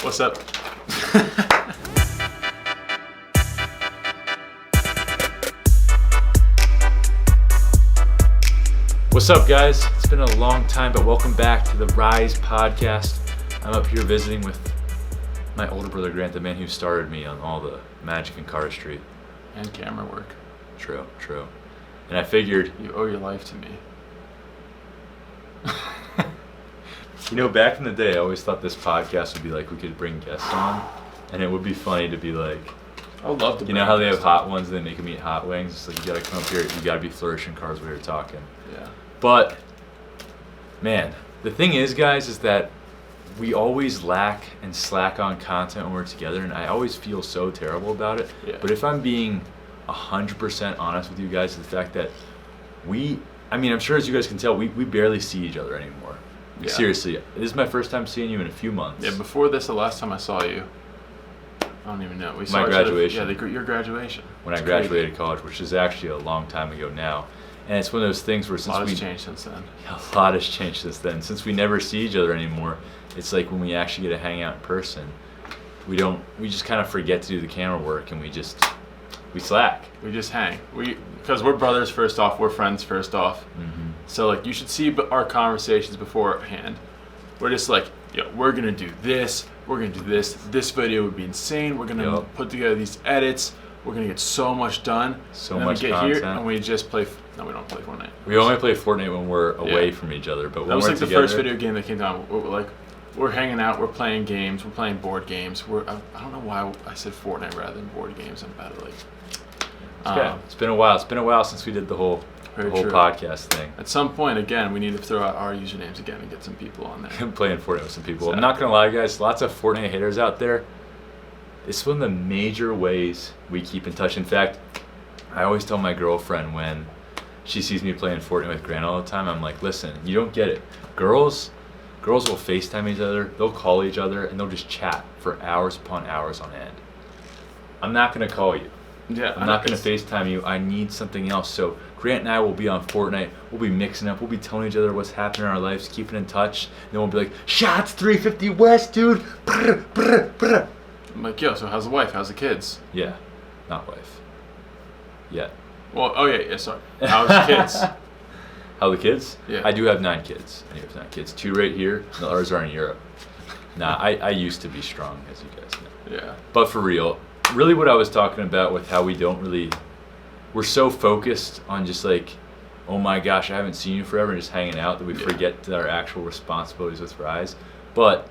What's up? What's up, guys? It's been a long time, but welcome back to the Rise podcast. I'm up here visiting with my older brother Grant, the man who started me on all the magic and cardistry. And camera work. True. And I figured, You owe your life to me. back in the day, I always thought this podcast would be like we could bring guests on, and it would be funny to be like, I would love to. you know how they have hot ones and they make them eat hot wings? It's like you gotta come up here, you gotta be flourishing cards while you're talking. Yeah. But, man, the thing is, guys, is that we always lack and slack on content when we're together, and I always feel so terrible about it. Yeah. But if I'm being 100% honest with you guys, the fact that I'm sure as you guys can tell, we barely see each other anymore. Yeah. Seriously, this is my first time seeing you in a few months. Yeah, before this, the last time I saw you, I don't even know. We saw My each other- graduation. your graduation. When I It's graduated crazy. college, which is actually a long time ago now. And it's one of those things where A lot has changed since then. A lot has changed since then. Since we never see each other anymore, it's like when we actually get to hang out in person, we just kind of forget to do the camera work, and we slack. We just hang. Because we're brothers first off, we're friends first off. Mm-hmm. So like you should see our conversations beforehand. We're just like, we're gonna do this. We're gonna do this. This video would be insane. We're gonna put together these edits. We're gonna get so much done. So and then much we get content. here and we just play. No, we don't play Fortnite. We only play Fortnite when we're away from each other, but when that was we're like together, the first video game that came down. We're hanging out. We're playing games. We're playing board games. I don't know why I said Fortnite rather than board games. I'm bad at it's been a while. It's been a while since we did the whole Very whole true. podcast thing. At some point, again, we need to throw out our usernames again and get some people on there. I'm playing Fortnite with some people. So- I'm not gonna lie, guys. Lots of Fortnite haters out there. It's one of the major ways we keep in touch. In fact, I always tell my girlfriend when she sees me playing Fortnite with Grant all the time, I'm like, listen, you don't get it. Girls will FaceTime each other, they'll call each other, and they'll just chat for hours upon hours on end. I'm not gonna call you. Yeah, I'm not going to FaceTime you. I need something else. So Grant and I will be on Fortnite. We'll be mixing up. We'll be telling each other what's happening in our lives, keeping in touch. And then we'll be like, shots 350 West, dude. Brr, brr, brr. I'm like, so how's the wife? How's the kids? Yeah, not wife. Yet. Well, sorry. How's the kids? How the kids? Yeah. I do have 9 kids. I do have 9 kids. 2 right here. The others are in Europe. Nah, I used to be strong, as you guys know. Yeah. But for real, really what I was talking about with how we're so focused on just like, oh my gosh, I haven't seen you forever, and just hanging out, that we forget our actual responsibilities with Rise. But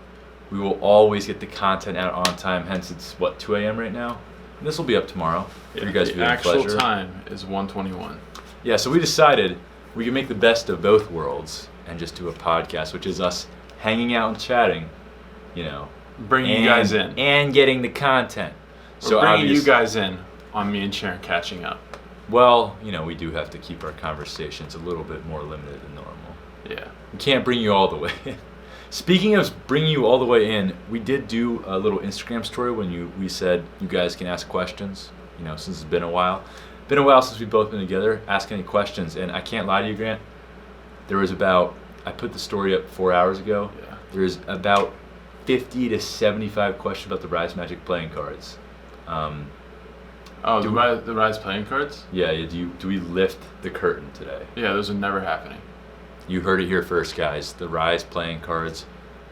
we will always get the content out on time, hence it's 2 a.m. right now? And this will be up tomorrow for you guys to be The in actual pleasure. time is 1:21. Yeah, so we decided we can make the best of both worlds and just do a podcast, which is us hanging out and chatting, Bringing you guys in. and getting the content. We're bringing you guys in on me and Sharon catching up. Well, we do have to keep our conversations a little bit more limited than normal. Yeah. We can't bring you all the way in. Speaking of bringing you all the way in, we did do a little Instagram story when we said you guys can ask questions, since it's been a while. Been a while since we've both been together. Ask any questions, and I can't lie to you, Grant. I put the story up 4 hours ago. Yeah. There's about 50 to 75 questions about the Rise Magic playing cards. The Rise playing cards? Yeah, do we lift the curtain today? Yeah, those are never happening. You heard it here first, guys. The Rise playing cards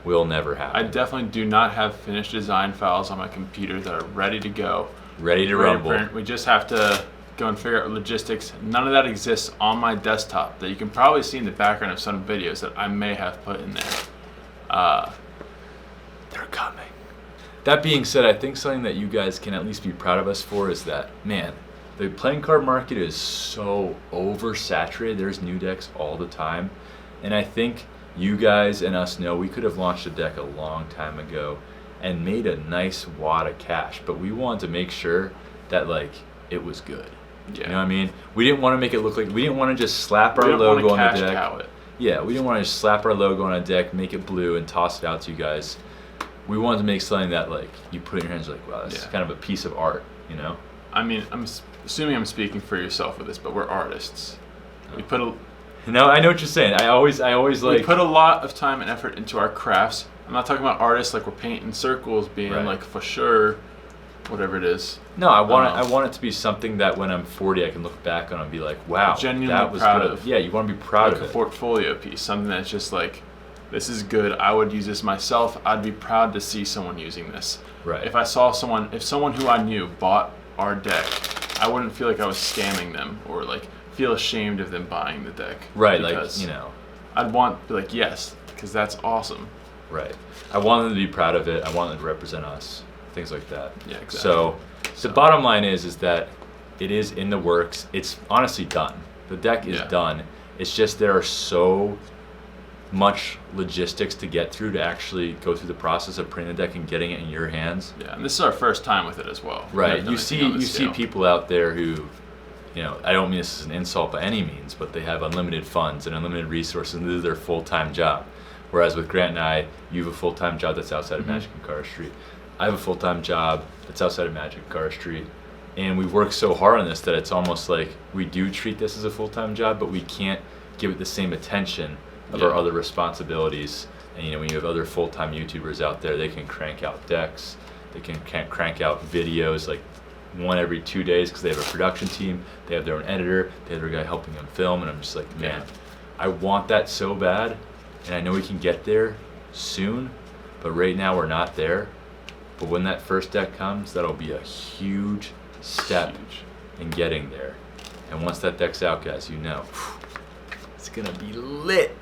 will never happen. I definitely do not have finished design files on my computer that are ready to go. Ready to rumble. Print. We just have to go and figure out logistics. None of that exists on my desktop that you can probably see in the background of some videos that I may have put in there. They're coming. That being said, I think something that you guys can at least be proud of us for is that, man, the playing card market is so oversaturated. There's new decks all the time. And I think you guys and us know we could have launched a deck a long time ago and made a nice wad of cash. But we wanted to make sure that, it was good. Yeah. You know what I mean? We didn't want to make it look like, we didn't want to just slap our We don't logo want to on the cash deck. cow it. Yeah, we didn't want to just slap our logo on a deck, make it blue, and toss it out to you guys. We wanted to make something that, you put in your hands, wow, this is kind of a piece of art, I mean, I'm assuming I'm speaking for yourself with this, but we're artists. Oh. We put a No, I know what you're saying. I always we put a lot of time and effort into our crafts. I'm not talking about artists like we're painting circles, being like for sure, whatever it is. No, I want it to be something that when I'm 40, I can look back on and be like, wow, genuinely that was proud good. of. Yeah, you want to be proud like of a it. portfolio piece, something that's just like, this is good. I would use this myself. I'd be proud to see someone using this. Right. If someone who I knew bought our deck, I wouldn't feel like I was scamming them or like feel ashamed of them buying the deck. Right, because like, you know. I'd want to be like, yes, because that's awesome. Right. I want them to be proud of it. I want them to represent us. Things like that. Yeah, exactly. So the bottom line is that it is in the works. It's honestly done. The deck is done. It's just there are so much logistics to get through to actually go through the process of printing the deck and getting it in your hands. Yeah, and this is our first time with it as well. Right. You see people out there who, you know, I don't mean this as an insult by any means, but they have unlimited funds and unlimited resources and this is their full-time job. Whereas with Grant and I, you have a full-time job that's outside of Magic and Cardistry. I have a full-time job that's outside of Magic and Cardistry. And we work so hard on this that it's almost like we do treat this as a full-time job, but we can't give it the same attention of our other responsibilities. And you know, when you have other full-time YouTubers out there, they can crank out decks, they can crank out videos like one every 2 days because they have a production team, they have their own editor, they have their guy helping them film, and I'm just like, man, I want that so bad, and I know we can get there soon, but right now we're not there. But when that first deck comes, that'll be a huge step in getting there. And once that deck's out, guys, you know, it's gonna be lit.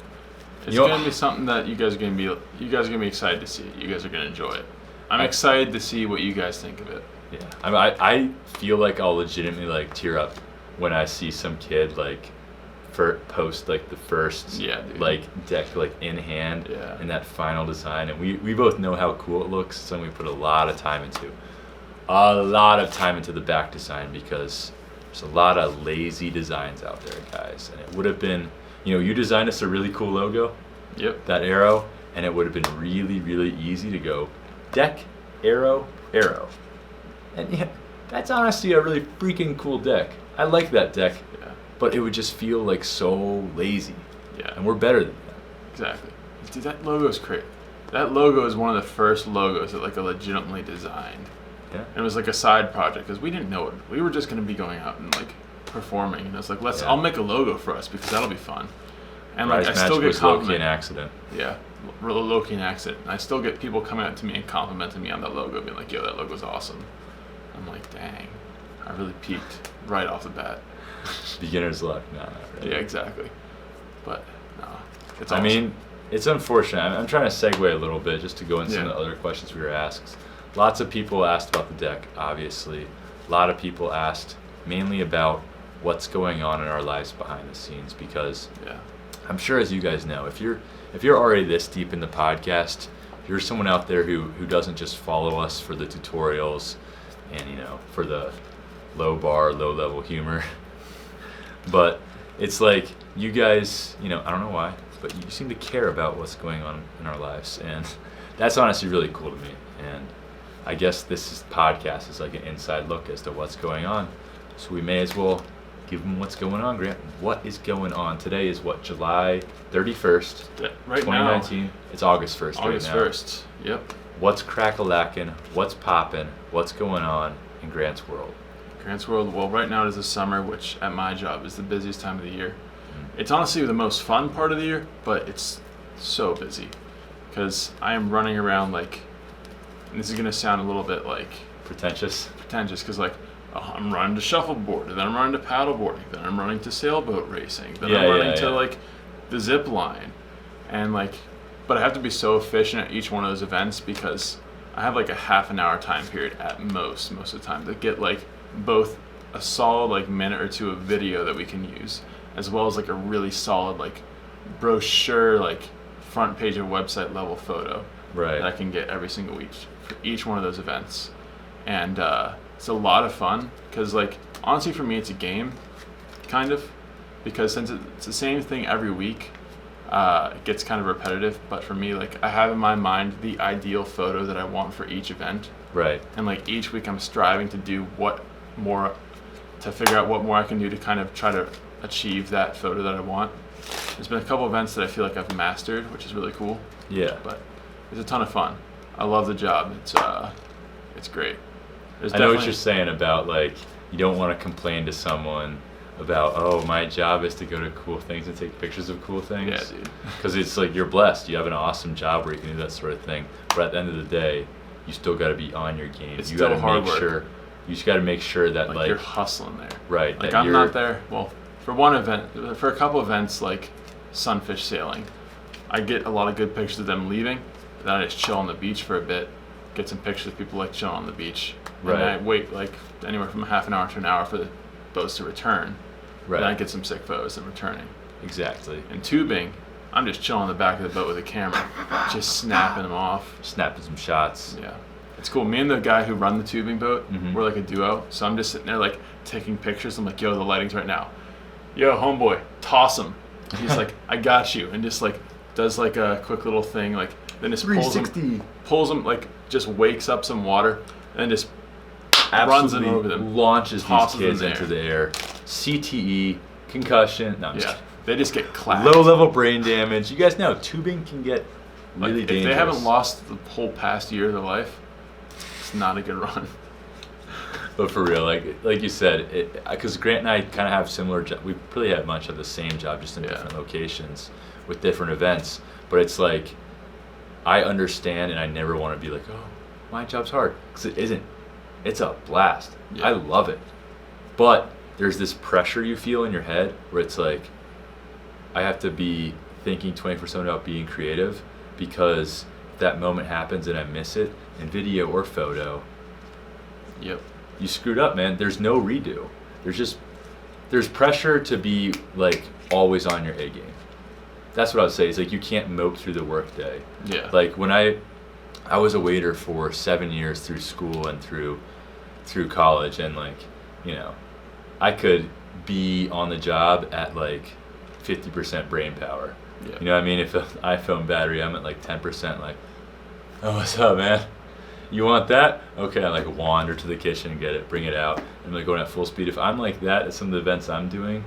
It's gonna be something that you guys are gonna be excited to see. You guys are gonna enjoy it. I'm excited to see what you guys think of it. Yeah, I feel like I'll legitimately like tear up when I see some kid like post like the first like deck like in hand in that final design, and we both know how cool it looks. So we put a lot of time into the back design because there's a lot of lazy designs out there, guys, and it would have been. You know, you designed us a really cool logo. Yep. That arrow, and it would have been really, really easy to go deck, arrow, arrow. And yeah, that's honestly a really freaking cool deck. I like that deck, but it would just feel like so lazy. Yeah. And we're better than that. Exactly. Dude, that logo is great. That logo is one of the first logos that like I legitimately designed. Yeah. And it was like a side project because we didn't know it. We were just gonna be going out and like performing, and I was like, I'll make a logo for us because that'll be fun. And like I still get low-key an accident. Yeah, low-key an accident. And I still get people coming up to me and complimenting me on that logo, being like, yo, that logo's awesome. I'm like, dang, I really peaked right off the bat. Beginner's luck. No, yeah, exactly. But no, it's awesome. I mean, it's unfortunate. I'm trying to segue a little bit just to go into some of the other questions we were asked. Lots of people asked about the deck, obviously. A lot of people asked mainly about what's going on in our lives behind the scenes, because I'm sure, as you guys know, if you're already this deep in the podcast, if you're someone out there who doesn't just follow us for the tutorials and, you know, for the low level humor, but it's like you guys, you know, I don't know why, but you seem to care about what's going on in our lives, and that's honestly really cool to me. And I guess this podcast is like an inside look as to what's going on. So we may as well give them what's going on, Grant. What is going on? Today is what, July 31st, right 2019? Now. It's August 1st August right now. 1st, yep. What's crack-a-lackin'? What's poppin'? What's going on in Grant's world? Grant's world, well, right now it is the summer, which at my job is the busiest time of the year. It's honestly the most fun part of the year, but it's so busy because I am running around like, and this is going to sound a little bit like pretentious because like, I'm running to shuffleboard, and then I'm running to paddleboarding, then I'm running to sailboat racing, then I'm running to like the zip line, and like, but I have to be so efficient at each one of those events because I have like a half an hour time period at most of the time to get like both a solid like minute or two of video that we can use, as well as like a really solid like brochure, like front page of website level photo that I can get every single week for each one of those events. And it's a lot of fun because like honestly for me it's a game kind of, because since it's the same thing every week, it gets kind of repetitive. But for me, like I have in my mind the ideal photo that I want for each event, and like each week I'm striving to do to figure out what more I can do to kind of try to achieve that photo that I want. There's been a couple events that I feel like I've mastered, which is really cool. Yeah. But It's a ton of fun. I love the job. It's great. I know what you're saying about like you don't want to complain to someone about, oh, my job is to go to cool things and take pictures of cool things. Yeah, dude. Because it's like you're blessed. You have an awesome job where you can do that sort of thing. But at the end of the day, you still got to be on your game. It's you still got to hard make work. sure. You just got to make sure that Like you're hustling there. right. Like that I'm you're, not there. Well, for one event, for a couple events like sunfish sailing, I get a lot of good pictures of them leaving. Then I just chill on the beach for a bit, get some pictures of people like chilling on the beach. Right. And I wait like anywhere from half an hour to an hour for the boats to return. Right. Then I get some sick photos of them returning. Exactly. In tubing, I'm just chilling on the back of the boat with a camera, just snapping them off. Snapping some shots. Yeah. It's cool. Me and the guy who run the tubing boat, Mhm. we're like a duo. So I'm just sitting there like taking pictures. I'm like, yo, the lighting's right now. Yo, homeboy, toss him. He's like, I got you. And just like does like a quick little thing. Like then just pulls him, like just wakes up some water and just runs it over them. Launches these tosses kids them into the air. CTE, concussion. No, I'm just Yeah. kidding. They just get clapped. Low-level brain damage. You guys know tubing can get Like, really if dangerous. they haven't lost the whole past year of their life, it's not a good run. But for real, like you said, because Grant and I kind of have similar jobs. We pretty have much of the same job, just in Yeah. different locations with different events. But it's like, I understand, and I never want to be like, oh, my job's hard, because it isn't. It's a blast. Yeah. I love it. But there's this pressure you feel in your head where it's like, I have to be thinking 24/7 about being creative, because if that moment happens and I miss it in video or photo, Yep. you screwed up, man. There's no redo. There's pressure to be like always on your A game. That's what I would say. Is like you can't mope through the workday. Yeah. Like when I was a waiter for 7 years through school and through college, and like, you know, I could be on the job at like 50% brain power. Yeah. You know what I mean? If an iPhone battery, I'm at like 10%. Like, oh, what's up, man? You want that? Okay, I like wander to the kitchen and get it, bring it out. I'm like going at full speed. If I'm like that at some of the events I'm doing,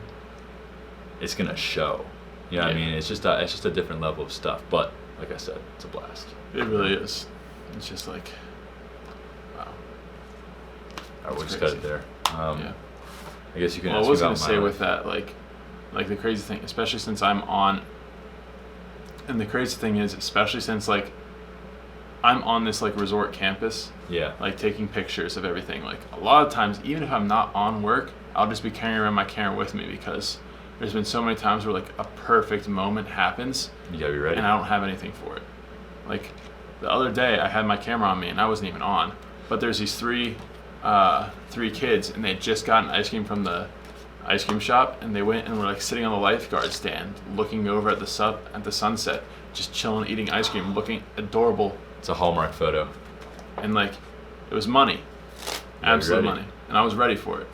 it's gonna show. You know what I Yeah. mean? It's just a different level of stuff. But like I said, it's a blast. It really is. It's just like, wow. All right, we'll It's just cut it crazy. there. Yeah. I guess you can Well, I ask was me gonna about say my with life. that, like the crazy thing, especially since I'm on, and the crazy thing is, especially since like I'm on this like resort campus, Yeah. like taking pictures of everything. Like a lot of times, even if I'm not on work, I'll just be carrying around my camera with me, because there's been so many times where like a perfect moment happens You gotta be ready. and I don't have anything for it. Like the other day, I had my camera on me and I wasn't even on, but there's these three kids, and they just gotten ice cream from the ice cream shop, and they went and were like sitting on the lifeguard stand, looking over at the sunset, just chilling, eating ice cream, looking adorable, It's a Hallmark photo. and like it was money, gotta be absolute ready. money, and I was ready for it.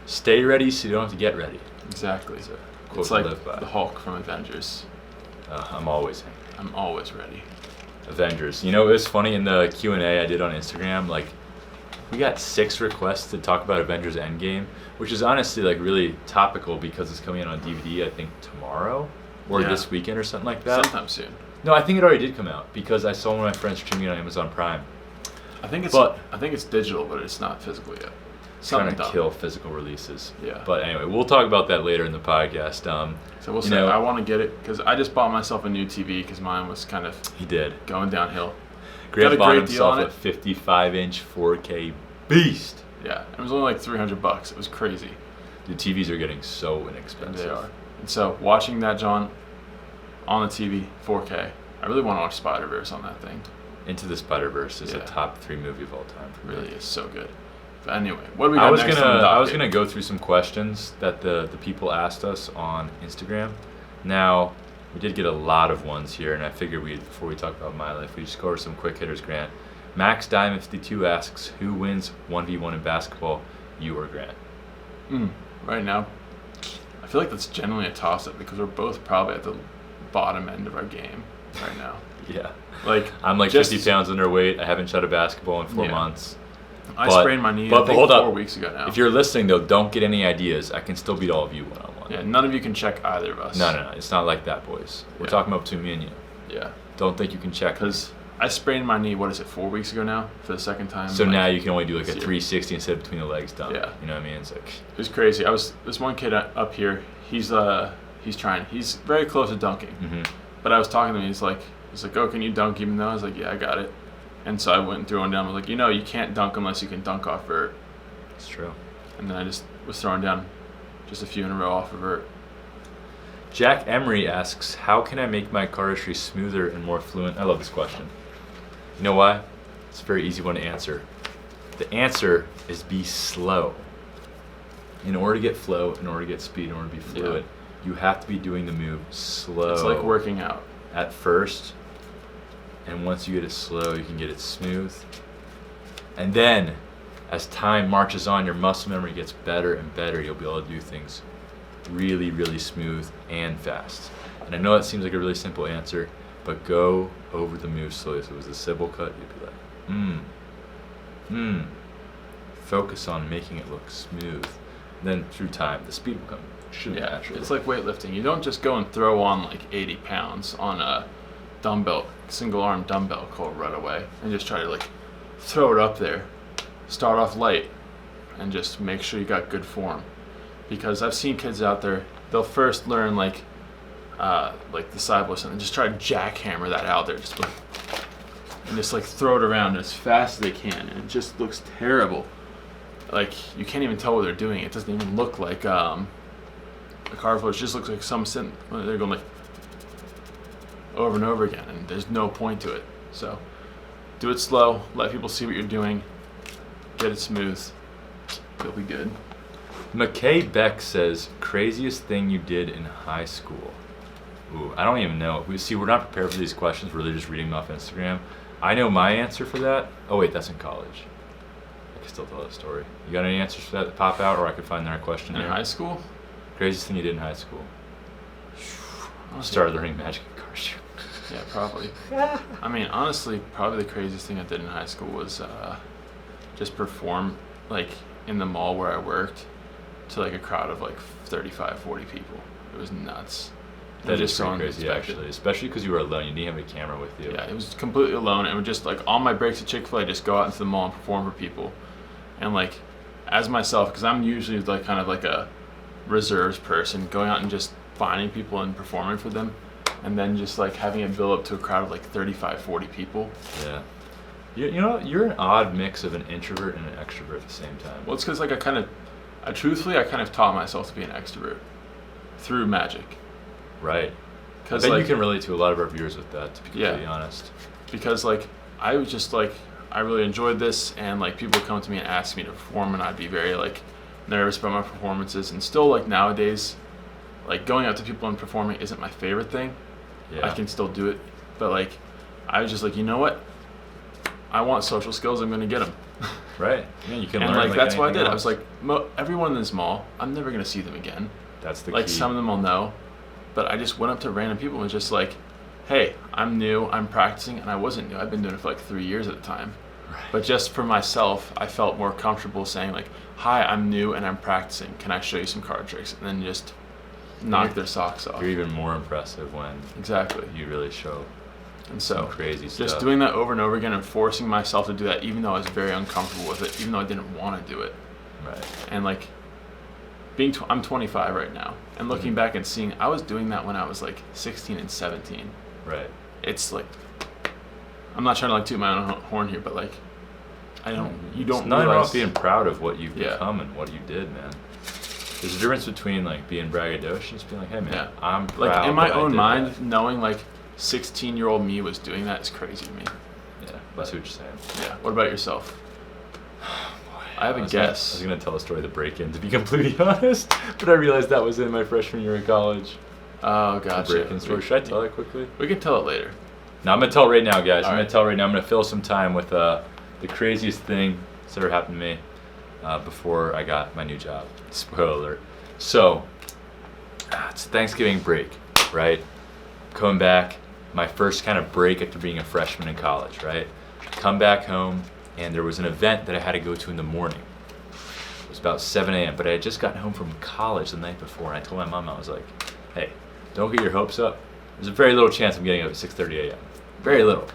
Stay ready so you don't have to get ready. Exactly. It's a quote It's to like live by. the Hulk from Avengers. I'm always I'm always ready. Avengers. You know, it was funny in the Q&A I did on Instagram, like, we got 6 requests to talk about Avengers Endgame, which is honestly, like, really topical because it's coming out on DVD, I think, tomorrow or Yeah. this weekend or something like that. Sometime soon. No, I think it already did come out because I saw one of my friends streaming it on Amazon Prime. I think But- it's digital, but it's not physical yet. Trying Something to dumb. kill physical releases. Yeah. But anyway, we'll talk about that later in the podcast. So we'll you say know- I want to get it because I just bought myself a new TV because mine was kind of He did. going downhill. Grant Got a bought great deal himself on a it. 55-inch 4K beast. Yeah, it was only like $300. It was crazy. The TVs are getting so And inexpensive. they are. And so watching that, John, on the TV, 4K. I really want to watch Spider-Verse on that thing. Into the Spider-Verse is a Yeah. top 3 movie of all time. It really is so good. But anyway, what do we got I was next gonna on the I was docket? gonna go through some questions that the people asked us on Instagram. Now, we did get a lot of ones here, and I figured before we talk about my life, we just go over some quick hitters. Grant, Max Diamond 52 asks, who wins 1v1 in basketball, you or Grant? Right now, I feel like that's generally a toss-up because we're both probably at the bottom end of our game right now. Yeah, Like I'm like just- 50 pounds underweight. I haven't shot a basketball in 4 Yeah. months. I But- sprained my knee. but I think hold up. 4 weeks ago now. If you're listening though, don't get any ideas. I can still beat all of you one-on-one. yeah, none of you can check either of us. No, it's not like that, boys. We're Yeah. talking about between me and you. Yeah. Don't think you can check. Because I sprained my knee, 4 weeks ago now, for the second time. So now you can only do like a this year. 360 instead of between the legs dunk. Yeah. You know what I mean? It's like, It was crazy. This one kid up here, he's trying. He's very close to dunking. But I was talking to him, he's like, oh, can you dunk even though? I was like, yeah, I got it. And so I went and threw one down. I was like, you can't dunk unless you can dunk off vert. it's true. And then I just was throwing down just a few in a row off of vert. Jack Emery asks, how can I make my cardistry smoother and more fluent? I love this question. You know why? It's a very easy one to answer. The answer is be slow. In order to get flow, in order to get speed, in order to be fluid, you have to be doing the move slow. It's like working out. At first, and once you get it slow, you can get it smooth. And then, as time marches on, your muscle memory gets better and better. You'll be able to do things really, really smooth and fast. And I know it seems like a really simple answer, but go over the move slowly. If it was a civil cut, you'd be like, Focus on making it look smooth. Then through time, the speed will come. Should naturally. It's like weightlifting. You don't just go and throw on like 80 pounds on a dumbbell, single arm dumbbell curl right away, and just try to like throw it up there. Start off light, and just make sure you got good form. Because I've seen kids out there, they'll first learn like the side twist and just try to jackhammer that out there, and just like throw it around as fast as they can, and it just looks terrible. Like you can't even tell what they're doing. It doesn't even look like a carve flow. It just looks like they're going like over and over again, and there's no point to it. So do it slow, let people see what you're doing, get it smooth, you'll be good. McKay Beck says, craziest thing you did in high school. Ooh, I don't even know. We're not prepared for these questions. We're really just reading them off Instagram. I know my answer for that. Oh wait, that's in college. I can still tell that story. You got any answers for that pop out, or I could find their question In there? high school? Craziest thing you did in high school. Started learning magic and cardistry. Yeah, probably. I mean, honestly, probably the craziest thing I did in high school was just perform like in the mall where I worked to like a crowd of like 35, 40 people. It was nuts. That just is so pretty crazy, unexpected. actually, especially because you were alone. You didn't have a camera with you. Yeah, it was completely alone, and just like on my breaks at Chick-fil-A, I just go out into the mall and perform for people, and like as myself, because I'm usually like kind of like a reserves person, going out and just finding people and performing for them, and then just like having it build up to a crowd of like 35, 40 people. Yeah. You know, you're an odd mix of an introvert and an extrovert at the same time. Well, it's because like I kind of taught myself to be an extrovert through magic. Right. I Because bet like, you can relate to a lot of our viewers with that, to be completely honest. Because like I was just like I really enjoyed this, and like people would come to me and ask me to perform, and I'd be very like nervous about my performances, and still like nowadays, like going out to people and performing isn't my favorite thing. Yeah. I can still do it, but like I was just like, you know what? I want social skills. I'm gonna get them. Right. Yeah, you can And learn like that's what I anything did. else. I was like, everyone in this mall, I'm never gonna see them again. That's the Like key. some of them I'll know, but I just went up to random people and was just like, hey, I'm new, I'm practicing, and I wasn't new. I've been doing it for like 3 years at the time. Right. But just for myself, I felt more comfortable saying like, hi, I'm new and I'm practicing. Can I show you some card tricks? And then just knock their socks off. You're even more impressive when Exactly. you really show And some so crazy stuff. just doing that over and over again and forcing myself to do that, even though I was very uncomfortable with it, even though I didn't want to do it. Right. And like I'm 25 right now, and looking back and seeing I was doing that when I was like 16 and 17. Right. It's like, I'm not trying to like toot my own horn here, but like you don't It's not even realize about being proud of what you've Yeah. become and what you did, man. There's a difference between like being braggadocious and just being like, hey man, Yeah. I'm proud like in my that I own did mind, that. knowing like 16-year-old me was doing that is crazy to me. Yeah, that's what you're saying. Yeah. What about yourself? I have a I was guess. gonna tell a story of the break-in, to be completely honest, but I realized that was in my freshman year of college. Oh, The gotcha. break-in story. Should I tell it quickly? We can tell it later. No, I'm gonna tell it right now, guys. I'm All gonna right. tell it right now. I'm gonna fill some time with the craziest thing that's ever happened to me before I got my new job. Spoiler alert. So, it's Thanksgiving break, right? Coming back, my first kind of break after being a freshman in college, right? Come back home, and there was an event that I had to go to in the morning. It was about 7 a.m., but I had just gotten home from college the night before, and I told my mom, I was like, hey, don't get your hopes up. There's a very little chance I'm getting up at 6:30 a.m. Very little.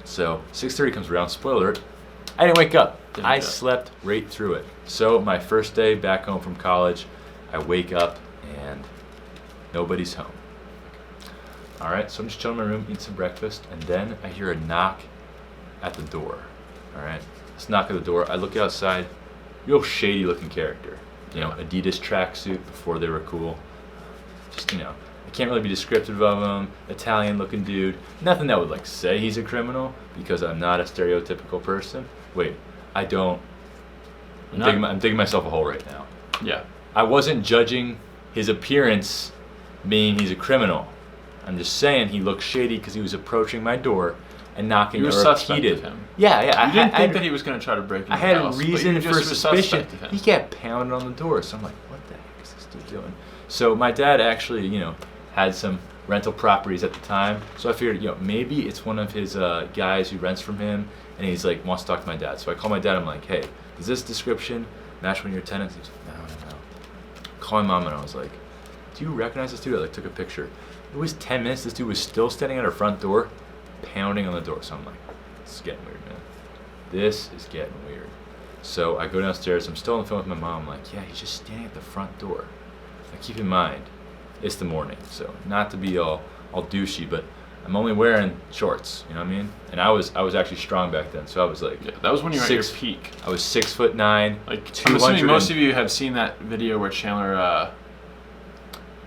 So 6:30 comes around. Spoiler alert. I didn't wake up. I slept right through it. So my first day back home from college, I wake up and nobody's home. All right, so I'm just chilling in my room, eating some breakfast, and then I hear a knock at the door. All right, this knock at the door. I look outside, real shady looking character. You know, Adidas tracksuit before they were cool. Just, you know, I can't really be descriptive of him. Italian looking dude. Nothing that would like say he's a criminal because I'm not a stereotypical person. Wait, I don't. I'm digging myself a hole right now. Yeah. I wasn't judging his appearance, meaning he's a criminal. I'm just saying he looked shady because he was approaching my door and knocking. You were suspect of him. Yeah. You didn't think that he was going to try to break into I had the house, reason for suspicion. Of him. He kept pounding on the door, so I'm like, what the heck is this dude doing? So my dad actually, you know, had some rental properties at the time, so I figured, you know, maybe it's one of his guys who rents from him, and he's like wants to talk to my dad. So I call my dad. I'm like, hey, does this description match one of your tenants? He's like, no. Call my mom, and I was like, do you recognize this dude? I like took a picture. It was 10 minutes. This dude was still standing at our front door, pounding on the door. So I'm like, this is getting weird, man. This is getting weird. So I go downstairs. I'm still on the phone with my mom. I'm like, yeah, he's just standing at the front door. Now keep in mind, it's the morning, so not to be all douchey, but I'm only wearing shorts. You know what I mean? And I was actually strong back then, so I was like, yeah, that was when you were at your peak. I was 6'9", like 200. I'm assuming most of you have seen that video where Chandler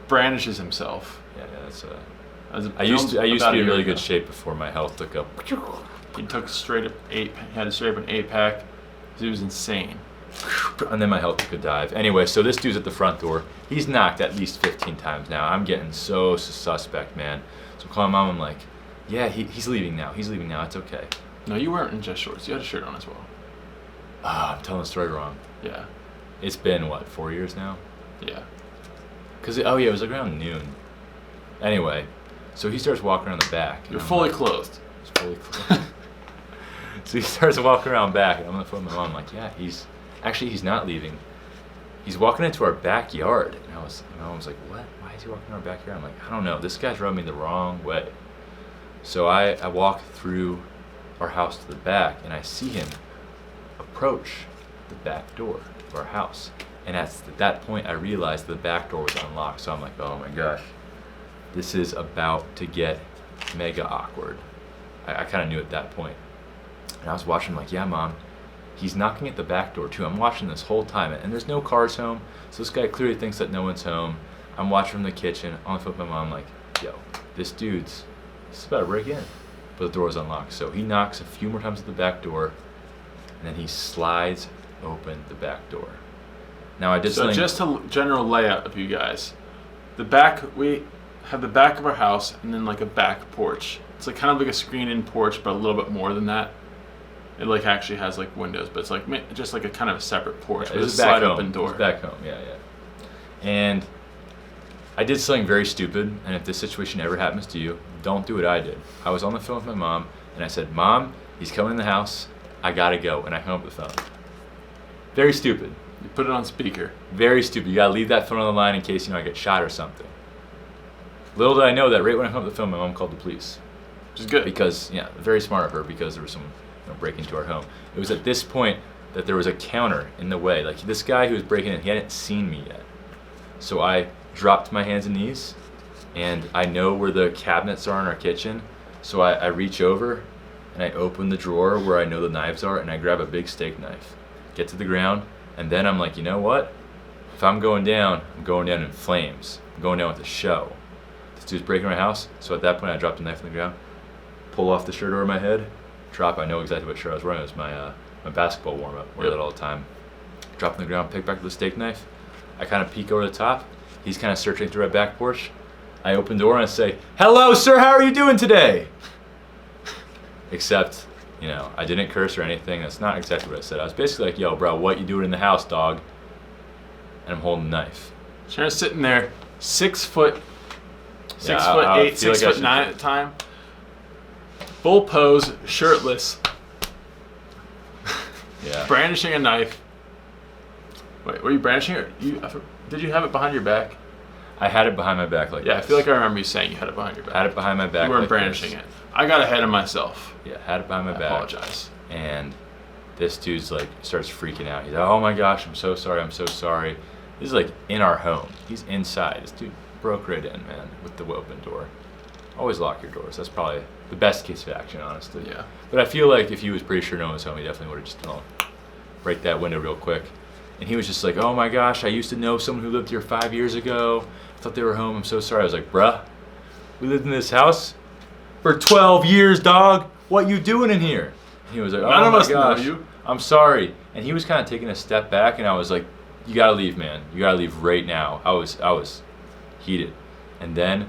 brandishes himself. Yeah, I used to be in really good shape before my health took up. He took straight up he had a straight up an 8-pack. He was insane. And then my health took a dive. Anyway, so this dude's at the front door. He's knocked at least 15 times now. I'm getting so suspect, man. So I'm calling mom. I'm like, yeah, he's leaving now. He's leaving now. It's okay. No, you weren't in just shorts. You had a shirt on as well. I'm telling the story wrong. Yeah. It's been, what, 4 years now? Yeah. Because, it was like around noon. Anyway, so he starts walking around the back. You're fully clothed. He's fully clothed. So he starts walking around back, and I'm on the phone with my mom. I'm like, yeah, he's not leaving. He's walking into our backyard. And my mom was like, what? Why is he walking in our backyard? I'm like, I don't know. This guy's rubbing me the wrong way. So I walk through our house to the back, and I see him approach the back door of our house. And at that point, I realized the back door was unlocked. So I'm like, oh my gosh, this is about to get mega awkward. I kind of knew at that point. And I was watching, like, yeah, Mom, he's knocking at the back door too. I'm watching this whole time, and there's no cars home. So this guy clearly thinks that no one's home. I'm watching from the kitchen, on the phone with my mom, like, yo, this dude's about to break in. But the door was unlocked. So he knocks a few more times at the back door, and then he slides open the back door. Now I did something. So just a general layout of you guys. We have the back of our house and then like a back porch. It's like kind of like a screen-in porch, but a little bit more than that. It like actually has like windows, but it's like just like a kind of a separate porch with a slide open door. It's back home, yeah. And I did something very stupid, and if this situation ever happens to you, don't do what I did. I was on the phone with my mom, and I said, Mom, he's coming in the house. I gotta go, and I hung up the phone. Very stupid. You put it on speaker. Very stupid. You gotta leave that phone on the line in case I get shot or something. Little did I know that right when I hung up the phone, my mom called the police. Which is good. Because, very smart of her, because there was some breaking into our home. It was at this point that there was a counter in the way. Like, this guy who was breaking in, he hadn't seen me yet. So I dropped my hands and knees, and I know where the cabinets are in our kitchen. So I reach over, and I open the drawer where I know the knives are, and I grab a big steak knife. Get to the ground, and then I'm like, you know what? If I'm going down in flames. I'm going down with a show. This dude's breaking my house, so at that point I dropped the knife on the ground, pull off the shirt over my head, drop. I know exactly what shirt I was wearing. It was my basketball warm-up. Wear that all the time. Drop on the ground, pick back the steak knife. I kind of peek over the top. He's kind of searching through our back porch. I open the door and I say, hello, sir, how are you doing today? Except, I didn't curse or anything. That's not exactly what I said. I was basically like, yo, bro, what you doing in the house, dog? And I'm holding a knife. Sharon's sitting there, 6 foot, 6'8", 6'9" at the time. Full pose, shirtless. Yeah. Brandishing a knife. Wait, were you brandishing it? Did you have it behind your back? I had it behind my back like Yeah, this. I feel like I remember you saying you had it behind your back. I had it behind my back. You weren't like brandishing this. it. I got ahead of myself. Yeah, had it behind my I back. apologize. And this dude's like starts freaking out. He's like, "Oh my gosh, I'm so sorry. I'm so sorry." This is like in our home. He's inside. This dude broke right in, man, with the open door. Always lock your doors. That's probably the best case of action, honestly. Yeah. But I feel like if he was pretty sure no one was home, he definitely would have just break that window real quick. And he was just like, "Oh my gosh, I used to know someone who lived here 5 years ago. I thought they were home. I'm so sorry." I was like, "Bruh, we lived in this house for 12 years, dog. What you doing in here?" And he was like, "Oh None of my us know gosh, you." I'm sorry." And he was kind of taking a step back, and I was like, "You gotta leave, man. You gotta leave right now." I was heated. And then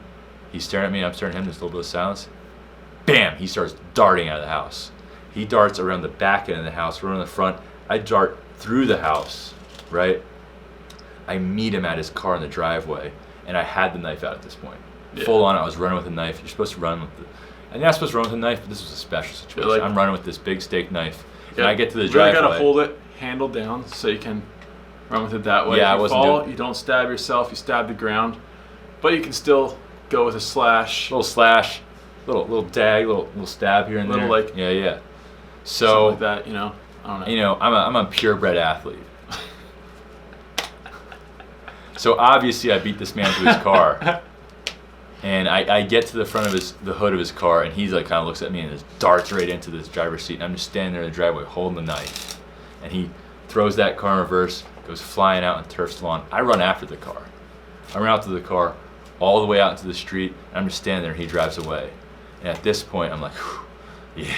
he's staring at me, I'm staring at him, there's a little bit of silence. Bam! He starts darting out of the house. He darts around the back end of the house, around the front. I dart through the house, right? I meet him at his car in the driveway, and I had the knife out at this point. Yeah. Full on, I was running with a knife. You're supposed to run with the... And you're not supposed to run with a knife, but this was a special situation. Like, I'm running with this big steak knife, yeah, and I get to the you driveway. really gotta hold it, handle down, so you can run with it that way. Yeah, if I you wasn't fall, doing- you don't stab yourself, you stab the ground. But you can still go with a slash. Little slash, little dag, little stab here and Little, there. like- yeah. Something So like that, you know. I don't know. you know, I'm a purebred athlete. So obviously I beat this man to his car, and I get to the front of the hood of his car, and he's like kind of looks at me and just darts right into this driver's seat, and I'm just standing there in the driveway holding the knife, and he throws that car in reverse, goes flying out and turfs the lawn. I run after the car. I run out to the car, all the way out into the street, and I'm just standing there, and he drives away. And at this point, I'm like, "Whew, yeah,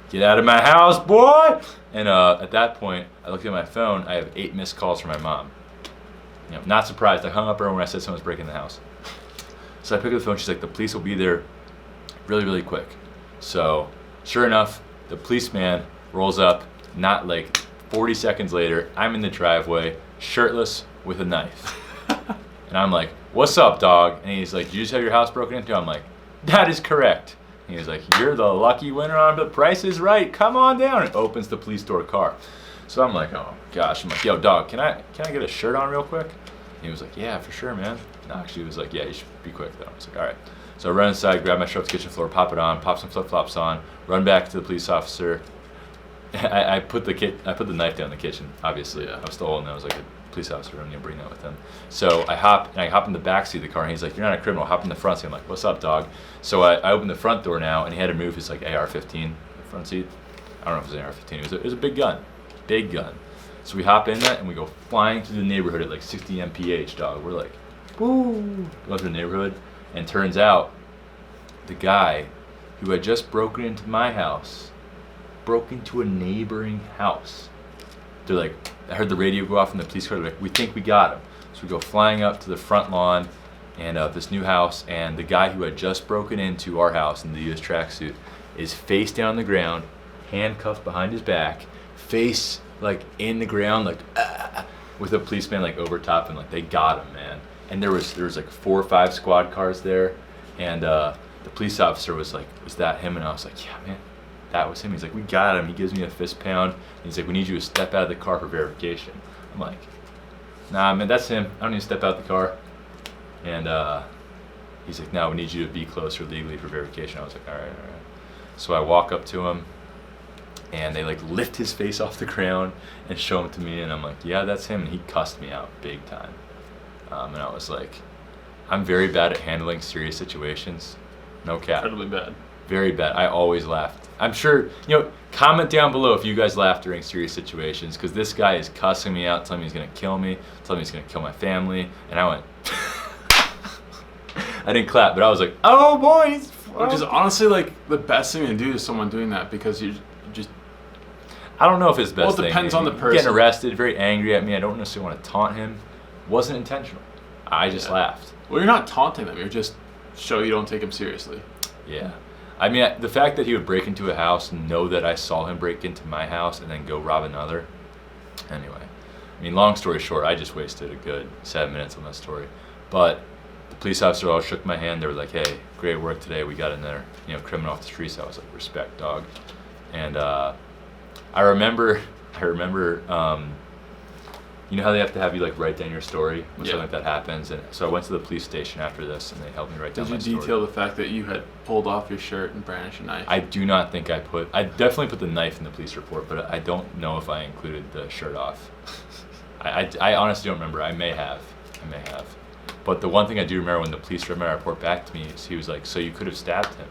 get out of my house, boy!" And at that point, I looked at my phone. I have 8 missed calls from my mom. You know, not surprised. I hung up her when I said someone's breaking the house. So I pick up the phone. She's like, "The police will be there really, really quick." So sure enough, the policeman rolls up. Not like 40 seconds later, I'm in the driveway, shirtless with a knife. And I'm like, "What's up, dog?" And he's like, "Did you just have your house broken into?" I'm like, "That is correct." And he was like, "You're the lucky winner on The Price is Right. Come on down." And opens the police door car. So I'm like, "Oh gosh." I'm like, "Yo, dog, can I get a shirt on real quick?" And he was like, "Yeah, for sure, man." No, actually, he was like, "Yeah, you should be quick though." I was like, "All right." So I run inside, grab my shirt off the kitchen floor, pop it on, pop some flip flops on, run back to the police officer. I put the knife down in the kitchen. Obviously, Yeah. I was still holding it. I was like, "A police officer, I'm gonna bring that with him." So I hop in the back seat of the car, and he's like, "You're not a criminal. Hop in the front seat." I'm like, "What's up, dog?" So I opened the front door now, and he had to move his like AR-15 in the front seat. I don't know if it was an AR-15. It was a big gun, big gun. So we hop in that, and we go flying through the neighborhood at like 60 mph, dog. We're like, woo, going through the neighborhood, and turns out the guy who had just broken into my house broke into a neighboring house. They're like, I heard the radio go off in the police car. They're like, "We think we got him." So we go flying up to the front lawn and this new house, and the guy who had just broken into our house in the U.S. tracksuit is face down on the ground, handcuffed behind his back, face like in the ground, like with a policeman like over top, and like they got him, man. And there was like 4 or 5 squad cars there, and the police officer was like, "Was that him?" And I was like, "Yeah, man, that was him." He's like, "We got him." He gives me a fist pound. And he's like, "We need you to step out of the car for verification." I'm like, "Nah, man, that's him. I don't need to step out the car." And he's like, "No, we need you to be closer legally for verification." I was like, all right. So I walk up to him, and they like lift his face off the ground and show him to me, and I'm like, "Yeah, that's him." And he cussed me out big time. And I was like, I'm very bad at handling serious situations. No cap. Incredibly bad. Very bad. I always laughed. I'm sure, comment down below if you guys laugh during serious situations, because this guy is cussing me out, telling me he's going to kill me, telling me he's going to kill my family, and I went, I didn't clap, but I was like, "Oh, boys." Which is honestly like the best thing to do to someone doing that, because you just... I don't know if it's the best Well, it depends thing. on the person. Getting arrested, very angry at me. I don't necessarily want to taunt him. Wasn't intentional. I just laughed. Well, you're not taunting them. You're just show you don't take them seriously. Yeah. I mean, the fact that he would break into a house and know that I saw him break into my house and then go rob another. Anyway, I mean, long story short, I just wasted a good 7 minutes on that story. But the police officer all shook my hand. They were like, "Hey, great work today. We got another, criminal off the streets." I was like, "Respect, dog." And I remember you know how they have to have you like write down your story when Yeah. something like that happens, and so I went to the police station after this, and they helped me write down my Did you story. detail the fact that you had pulled off your shirt and brandished a knife? I do not think I definitely put the knife in the police report, but I don't know if I included the shirt off. I honestly don't remember. I may have. But the one thing I do remember when the police read my report back to me is he was like, "So you could have stabbed him,"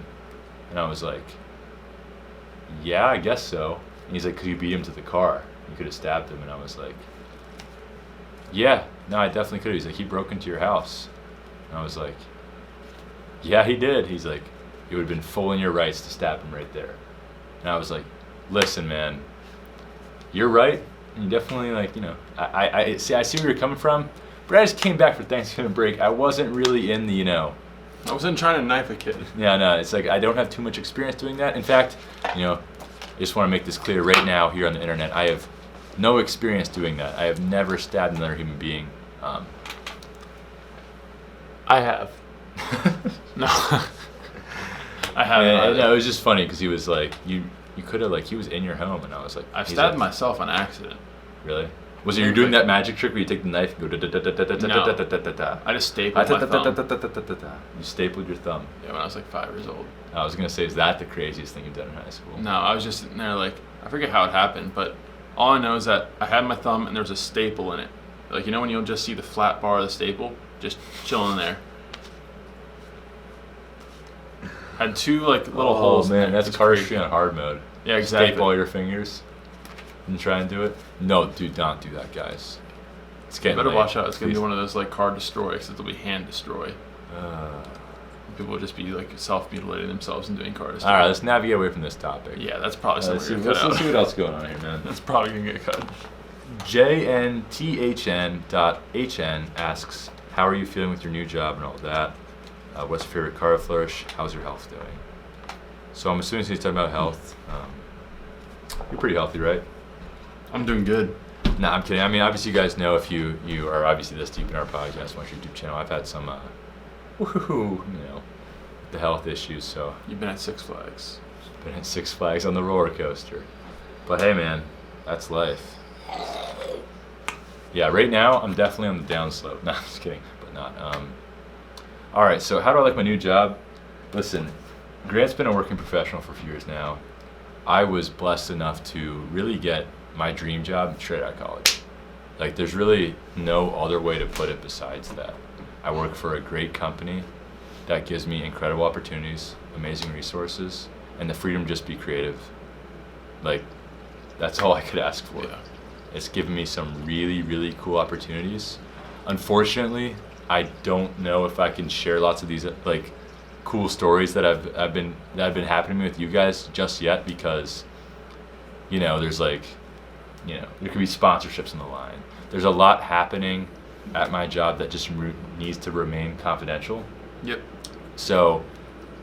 and I was like, "Yeah, I guess so." And he's like, "'Cause you beat him to the car. You could have stabbed him," and I was like, "Yeah, no, I definitely could have." He's like, "He broke into your house," and I was like, "Yeah, he did." He's like, "It would have been full in your rights to stab him right there," and I was like, "Listen, man, you're right. You definitely like, you know, I see where you're coming from, but I just came back for Thanksgiving break. I wasn't really in the, you know." I wasn't trying to knife a kid. Yeah, no, it's like I don't have too much experience doing that. In fact, you know, I just want to make this clear right now here on the internet. I have no experience doing that. I have never stabbed another human being. I have. No. I haven't. And, no, it was just funny because he was like, you could have, like, he was in your home, and I was like, I've he's stabbed like, myself on accident. Really? Was it you're doing that magic trick where you take the knife and go da da da da da da da da da da da? I just stapled my thumb. You stapled your thumb. Yeah, when I was like 5 years old. I was gonna say, is that the craziest thing you've done in high school? No, I was just sitting there like, I forget how it happened, but all I know is that I had my thumb and there was a staple in it. Like, you know when you'll just see the flat bar of the staple? Just chilling there. Had two like little holes. Man, in there. that's It's cardistry crazy. on hard mode. Yeah, exactly. Staple all your fingers and try and do it. No, dude, don't do that, guys. It's You getting better late. watch out. It's gonna be Please. one of those like card destroy, because it'll be hand destroy. People will just be like self-mutilating themselves and doing card destroy. All right, let's navigate away from this topic. Yeah, that's probably Let's something see, we're gonna let's cut see out. what else is going on here, man. That's probably gonna get cut. JNTHN.HN asks, how are you feeling with your new job and all that? What's your favorite car flourish? How's your health doing? So I'm assuming he's talking about health. You're pretty healthy, right? I'm doing good. No, I'm kidding. I mean, obviously, you guys know if you are obviously this deep in our podcast, watch our YouTube channel. I've had some, the health issues. So You've been at Six Flags. been at Six Flags on the roller coaster. But hey, man, that's life. Yeah, right now I'm definitely on the downslope. No, I'm just kidding, but not. All right, so how do I like my new job? Listen, Grant's been a working professional for a few years now. I was blessed enough to really get my dream job straight out of college. Like, there's really no other way to put it besides that. I work for a great company that gives me incredible opportunities, amazing resources, and the freedom to just be creative. Like, that's all I could ask for. Yeah. It's given me some really, really cool opportunities. Unfortunately, I don't know if I can share lots of these like cool stories that have been happening to me with you guys just yet, because there's like there could be sponsorships on the line. There's a lot happening at my job that just needs to remain confidential. Yep. So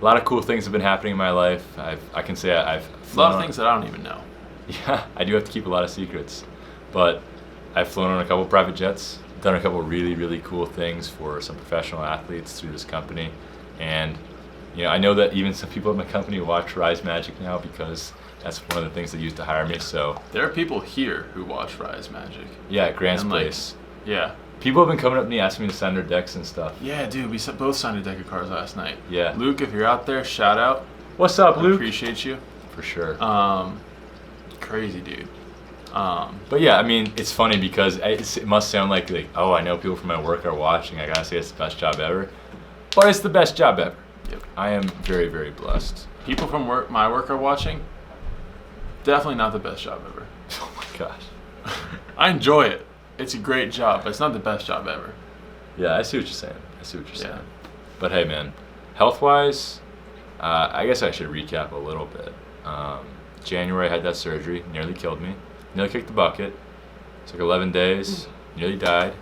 a lot of cool things have been happening in my life. I can say I've A lot of things that I don't even know. Yeah, I do have to keep a lot of secrets, but I've flown on a couple private jets, done a couple really, really cool things for some professional athletes through this company, and I know that even some people at my company watch Rise Magic now because that's one of the things they used to hire me. So There are people here who watch Rise Magic. yeah, at Grant's And, like, place, Yeah. people have been coming up to me asking me to sign their decks and stuff. Yeah, dude, we both signed a deck of cards last night. Yeah. Luke, if you're out there, shout out. What's up, I Luke? appreciate you. For sure. Crazy, dude. But yeah, I mean, it's funny because it must sound like, oh, I know people from my work are watching. I gotta say it's the best job ever. But it's the best job ever. Yep. I am very, very blessed. People from my work are watching. Definitely not the best job ever. Oh my gosh. I enjoy it. It's a great job, but it's not the best job ever. Yeah, I see what you're saying. Yeah. saying. But hey, man, health-wise, I guess I should recap a little bit. January, I had that surgery, nearly killed me. Nearly kicked the bucket. It took 11 days, nearly died.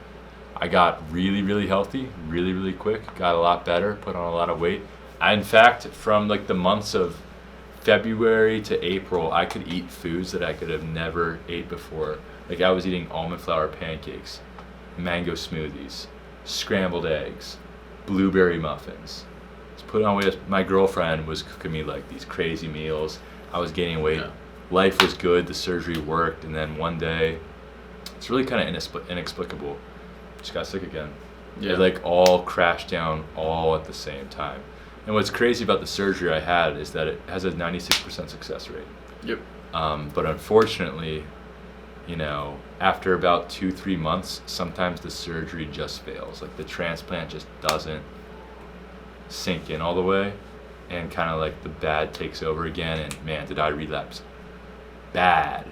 I got really, really healthy, really, really quick. Got a lot better, put on a lot of weight. In fact, from like the months of February to April, I could eat foods that I could have never ate before. Like, I was eating almond flour pancakes, mango smoothies, scrambled eggs, blueberry muffins. Just put on weight. My girlfriend was cooking me like these crazy meals. I was gaining weight. Yeah. Life was good. The surgery worked. And then one day, It's really kind of inexplicable. Just got sick again. Yeah. It like all crashed down all at the same time. And what's crazy about the surgery I had is that it has a 96% success rate. Yep. But unfortunately, you know, after about 2-3 months, sometimes the surgery just fails. Like the transplant just doesn't sink in all the way, and kind of like the bad takes over again. And man, did I relapse bad.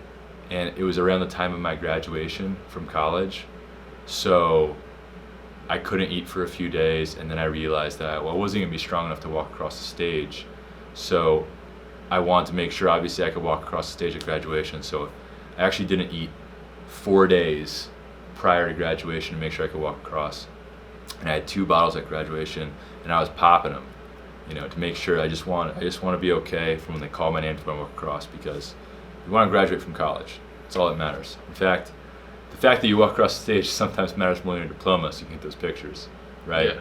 And it was around the time of my graduation from college. So I couldn't eat for a few days, and then I realized that I wasn't going to be strong enough to walk across the stage. So I wanted to make sure, obviously, I could walk across the stage at graduation. So I actually didn't eat 4 days prior to graduation to make sure I could walk across. And I had 2 bottles at graduation, and I was popping them, you know, to make sure. I just want to be okay from when they call my name to walk across, because you want to graduate from college. That's all that matters. In fact, the fact that you walk across the stage sometimes matters more than your diploma, so you can get those pictures, right? Yeah.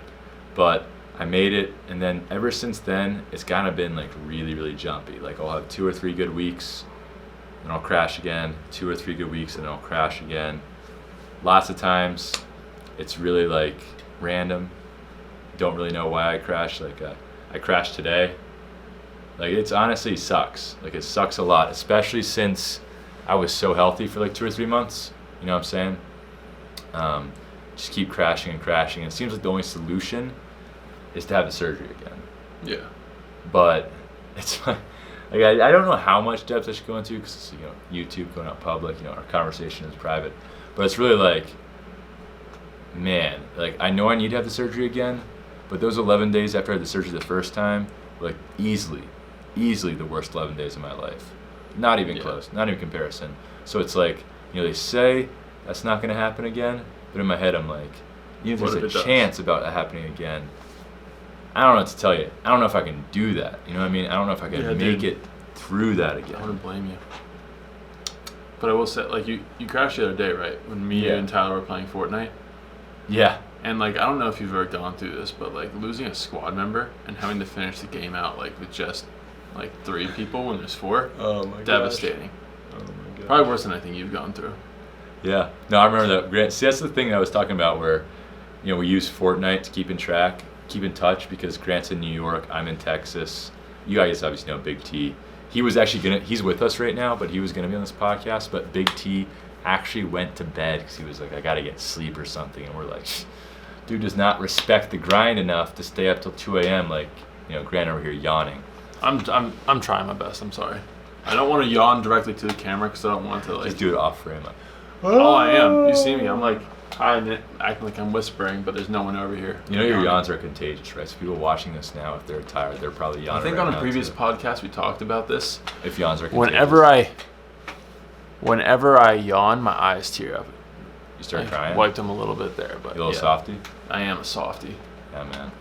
But I made it, and then ever since then, it's kind of been like really, really jumpy. Like I'll have 2 or 3 good weeks, then I'll crash again. 2 or 3 good weeks, and then I'll crash again. Lots of times, it's really like random. Don't really know why I crashed. Like I crashed today. Like it's honestly sucks. Like it sucks a lot, especially since I was so healthy for like 2 or 3 months. You know what I'm saying? Just keep crashing and crashing. It seems like the only solution is to have the surgery again. Yeah. But it's like I don't know how much depth I should go into, because it's, you know, YouTube, going out public. You know, our conversation is private. But it's really like, man, like I know I need to have the surgery again, but those 11 days after I had the surgery the first time were like easily the worst 11 days of my life. Not even close, not even comparison. So it's like, you know, they say that's not going to happen again, but in my head I'm like, even if there's a chance about it happening again, I don't know what to tell you. I don't know if I can do that. You know what I mean? I don't know if I can make it through that again. I wouldn't blame you. But I will say, like, you crashed the other day, right? When me and Tyler were playing Fortnite. Yeah. And, like, I don't know if you've ever gone through this, but, like, losing a squad member and having to finish the game out, like, with just, like, 3 people when there's 4. Oh, my god. Devastating. Oh, my god. Probably worse than I think you've gone through. Yeah. No, I remember that. Grant, see, that's the thing I was talking about, where, you know, we use Fortnite to keep in touch, because Grant's in New York, I'm in Texas. You guys obviously know Big T. He was actually he's with us right now, but he was gonna be on this podcast. But Big T actually went to bed because he was like, I gotta get sleep or something. And we're like, dude does not respect the grind enough to stay up till 2 a.m. Like, you know, Grant over here yawning. I'm trying my best. I'm sorry. I don't want to yawn directly to the camera because I don't want to, like, Just do it off frame. Oh, I am. You see me? I'm like hiding it, acting like I'm whispering, but there's no one over here. You know, your yawns are contagious, right? So people watching this now, if they're tired, they're probably yawning. I think right on a now previous too. podcast we talked about this. If yawns are contagious. Whenever I yawn, my eyes tear up. You start I crying? wiped them a little bit there, but You a little softy? I am a softy. Yeah, man.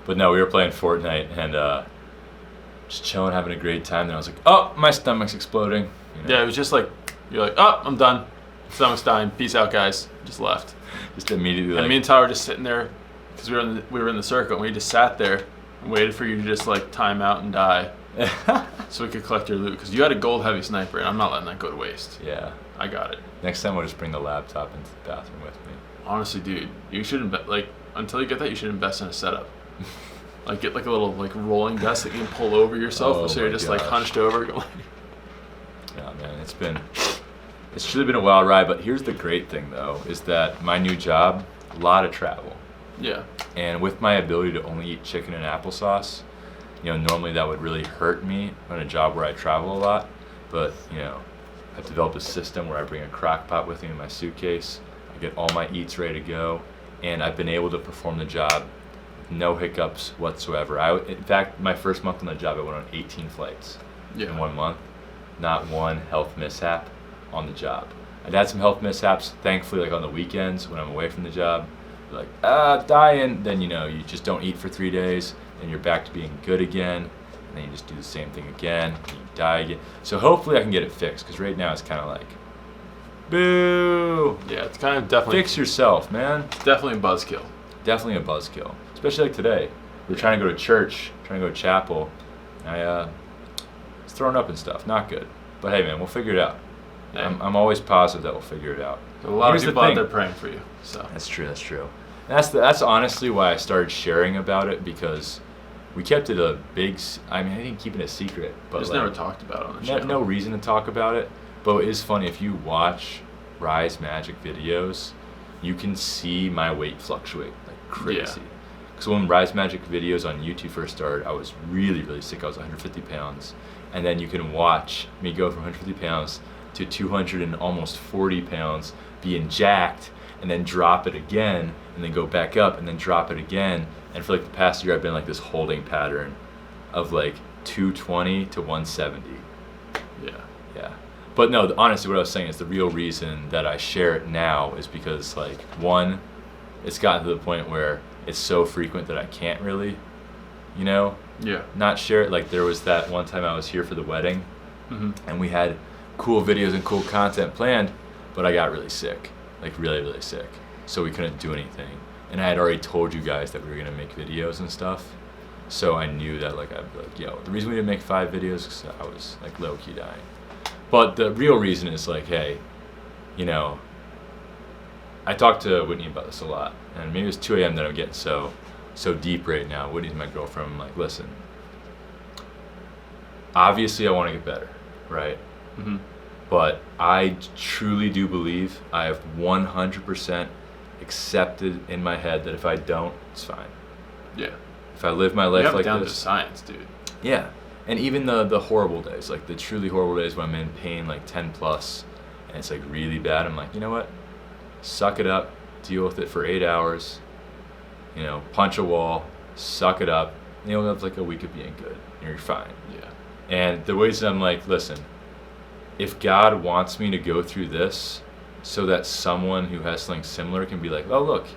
But no, we were playing Fortnite and just chilling, having a great time. Then I was like, oh, my stomach's exploding. You know? Yeah, it was just like, you're like, oh, I'm done. Stomach's dying. Peace out, guys. Just left. Just immediately. And me and Tyler were just sitting there because we were in the circle, and we just sat there and waited for you to just like time out and die, so we could collect your loot. Because you had a gold heavy sniper, and I'm not letting that go to waste. Yeah. I got it. Next time we'll just bring the laptop into the bathroom with me. Honestly, dude, you should until you get that, you should invest in a setup. Like get like a little like rolling desk that you can pull over yourself, Oh so you're my just like gosh. hunched over. Going. Yeah, man, it's truly been a wild ride. But here's the great thing, though, is that my new job, a lot of travel. Yeah. And with my ability to only eat chicken and applesauce, you know, normally that would really hurt me on a job where I travel a lot. But, you know, I've developed a system where I bring a crock pot with me in my suitcase. I get all my eats ready to go. And I've been able to perform the job with no hiccups whatsoever. In fact, my first month on the job, I went on 18 flights in 1 month. Not one health mishap on the job. I've had some health mishaps, thankfully, like on the weekends when I'm away from the job. You're like, dying. Then, you know, you just don't eat for 3 days. Then you're back to being good again. And then you just do the same thing again. And you die again. So hopefully I can get it fixed, because right now it's kind of like, boo. Yeah, it's kind of definitely. Fix yourself, man. It's definitely a buzzkill. Definitely a buzzkill. Especially like today. We're trying to go to church, trying to go to chapel. I was throwing up and stuff. Not good. But hey, man, we'll figure it out. Hey. I'm always positive that we'll figure it out. There's a lot Here's of the people out thing. there praying for you. So That's true. That's honestly why I started sharing about it, because we kept it a big. I didn't keep it a secret, but just like, never talked about it on the channel. no reason to talk about it. But it is funny if you watch Rise Magic videos, you can see my weight fluctuate like crazy. Because when Rise Magic videos on YouTube first started, I was really, really sick. I was 150 pounds. And then you can watch me go from 150 pounds to 200 and almost 40 pounds, being jacked, and then drop it again, and then go back up, and then drop it again. And for like the past year, I've been like this holding pattern of like 220 to 170. Yeah. But no, honestly, what I was saying is the real reason that I share it now is because, like, one, it's gotten to the point where it's so frequent that I can't really, not share it. Like, there was that one time I was here for the wedding, and we had cool videos and cool content planned, but I got really sick, like really, really sick. So we couldn't do anything. And I had already told you guys that we were going to make videos and stuff. So I knew that, like, I'd be like, yo, the reason we didn't make 5 videos is because I was, like, low-key dying. But the real reason is, like, hey, I talked to Whitney about this a lot. And maybe it's 2 a.m. that I'm getting so deep right now. Whitney's my girlfriend. I'm like, listen, obviously I want to get better, right? But I truly do believe I have 100% accepted in my head that if I don't, it's fine. Yeah. If I live my life you have like it down this. to science, dude. Yeah. And even the horrible days, like the truly horrible days when I'm in pain, like 10 plus, and it's like really bad, I'm like, you know what? Suck it up, deal with it for 8 hours, punch a wall, suck it up, and you'll have like a week of being good, and you're fine. Yeah. And the ways that I'm like, listen, if God wants me to go through this so that someone who has something similar can be like, oh, look,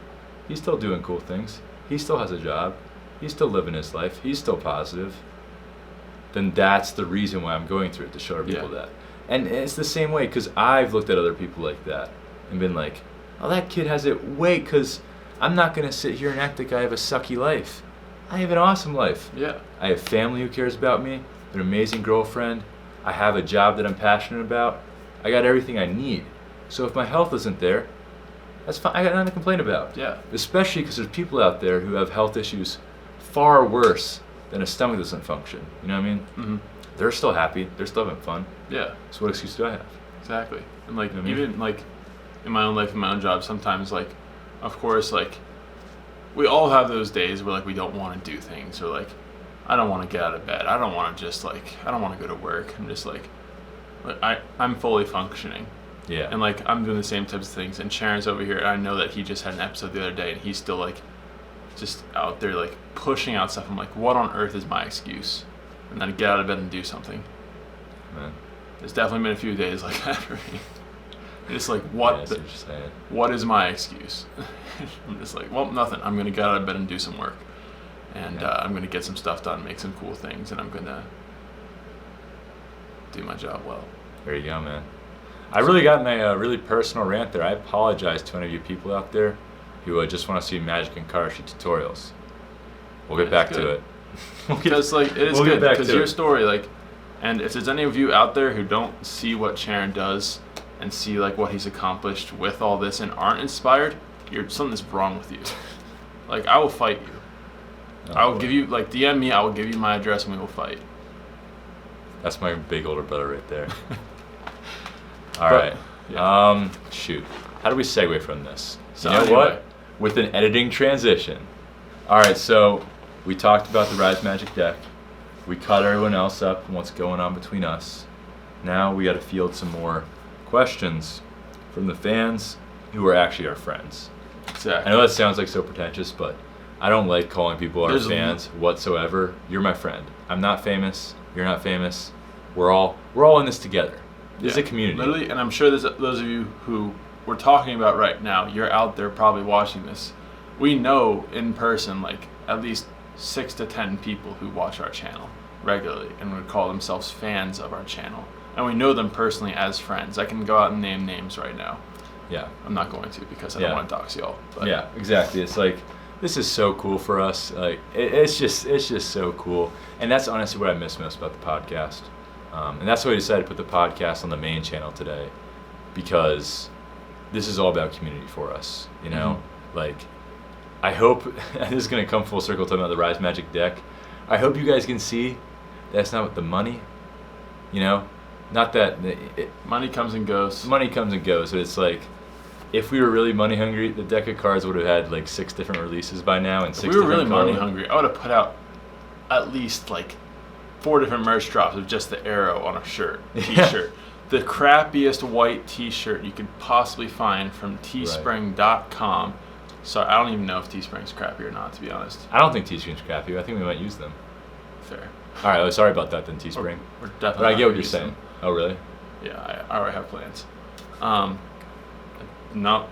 he's still doing cool things. He still has a job. He's still living his life. He's still positive. Then that's the reason why I'm going through it, to show people that. And it's the same way, because I've looked at other people like that and been like, oh, that kid has it way, because I'm not going to sit here and act like I have a sucky life. I have an awesome life. Yeah. I have family who cares about me, an amazing girlfriend. I have a job that I'm passionate about. I got everything I need. So if my health isn't there, that's fine. I got nothing to complain about. Yeah. Especially because there's people out there who have health issues far worse than a stomach doesn't function. You know what I mean? They're still happy. They're still having fun. Yeah. So what excuse do I have? Exactly. And like, You know what I mean? even like in my own life, in my own job, sometimes like, of course, like we all have those days where like we don't want to do things, or like I don't want to get out of bed. I don't want to just like, I don't want to go to work. I'm just like I'm fully functioning. Yeah. And like I'm doing the same types of things. And Sharon's over here. And I know that he just had an episode the other day, and he's still like just out there like pushing out stuff. I'm like, what on earth is my excuse? And then get out of bed and do something. Man. There's definitely been a few days like that for me. It's like, what is my excuse? I'm just like, well, nothing. I'm going to get out of bed and do some work. And I'm going to get some stuff done, make some cool things, and I'm going to do my job well. There you go, man. I really got in a really personal rant there. I apologize to any of you people out there who just want to see magic and card sheet tutorials. We'll get back to it. Because like it is good, because your story, like, and if there's any of you out there who don't see what Sharon does and see like what he's accomplished with all this and aren't inspired, something's wrong with you. Like, I will fight you. I will give you, like, DM me, I will give you my address and we will fight. That's my big older brother right there. All right. Yeah. Shoot. How do we segue from this? So you know what? With an editing transition. All right, so we talked about the Rise Magic deck. We caught everyone else up and what's going on between us. Now we got to field some more questions from the fans who are actually our friends. Exactly. I know that sounds like so pretentious, but I don't like calling people our fans whatsoever. You're my friend. I'm not famous. You're not famous. We're all in this together. This is a community. Literally, and I'm sure there's those of you who we're talking about right now, you're out there probably watching this. We know in person like at least 6 to 10 people who watch our channel regularly and would call themselves fans of our channel. And we know them personally as friends. I can go out and name names right now. Yeah. I'm not going to because I don't want to dox y'all. But. Yeah, exactly. It's like, this is so cool for us. Like, it's just so cool. And that's honestly what I miss most about the podcast. And that's why we decided to put the podcast on the main channel today. because this is all about community for us, you know? Like, I hope, and this is going to come full circle talking about the Rise Magic deck, I hope you guys can see that's not what the money, you know? Not that... money comes and goes. Money comes and goes, but it's like, if we were really money hungry, the deck of cards would have had like 6 different releases by now, and 6 If we were different really money hungry, I would have put out at least like 4 different merch drops of just the arrow on a shirt, t-shirt. The crappiest white t-shirt you could possibly find from teespring.com. So I don't even know if Teespring's crappy or not, to be honest. I don't think Teespring's crappy. I think we might use them. Fair. All right, sorry about that then, Teespring. We're definitely. But I get what you're using saying. them. Oh, really? Yeah, I already have plans. Not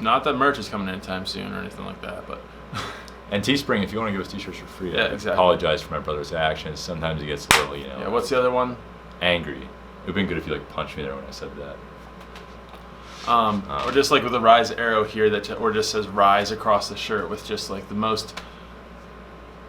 that merch is coming anytime soon or anything like that, but. And Teespring, if you want to give us t-shirts for free, yeah, I exactly. apologize for my brother's actions. Sometimes he gets a little, you know. Yeah, what's the other one? Angry. It would have been good if you like punched me there when I said that. Or just like with the Rise arrow here, or just says Rise across the shirt with just like the most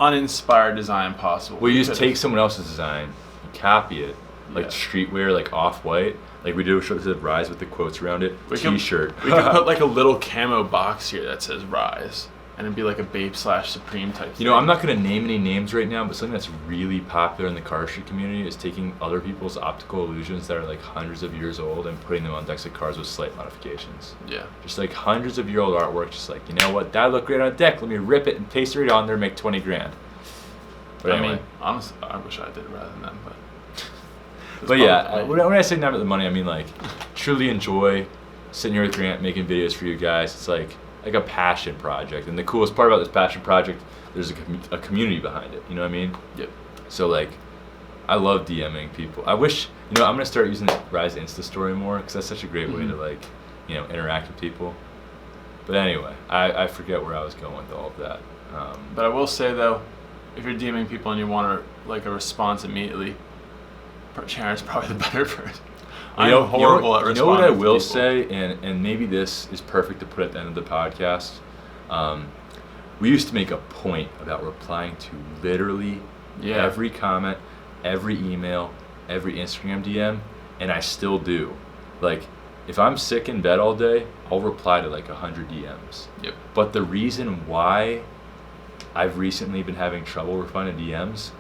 uninspired design possible. Well, you just take someone else's design, you copy it, like streetwear, like off-white. Like we do a shirt that said Rise with the quotes around it. T-shirt. We could put like a little camo box here that says Rise. And it'd be like a Bape/Supreme type thing. You know, I'm not going to name any names right now, but something that's really popular in the cardistry community is taking other people's optical illusions that are like hundreds of years old and putting them on decks of cards with slight modifications. Yeah. Just like hundreds of year old artwork, just like, you know what, that looked great on a deck, let me rip it and paste it right on there and make 20 grand. But anyway. I mean, honestly, I wish I did it rather than them, but... But yeah, when I say not about the money, I mean like, truly enjoy sitting here with Grant, making videos for you guys. It's like a passion project, and the coolest part about this passion project, there's a community behind it, you know what I mean? Yep. So like, I love DMing people. I wish, you know, I'm gonna start using the Rise Insta story more, because that's such a great way to like, you know, interact with people. But anyway, I forget where I was going with all of that. But I will say though, if you're DMing people and you want like a response immediately, Sharon's probably the better person. I'm horrible at responding. You know what I will people. say, and maybe this is perfect to put at the end of the podcast. We used to make a point about replying to literally every comment, every email, every Instagram DM, and I still do. Like, if I'm sick in bed all day, I'll reply to like 100 DMs. Yep. But the reason why I've recently been having trouble replying to DMs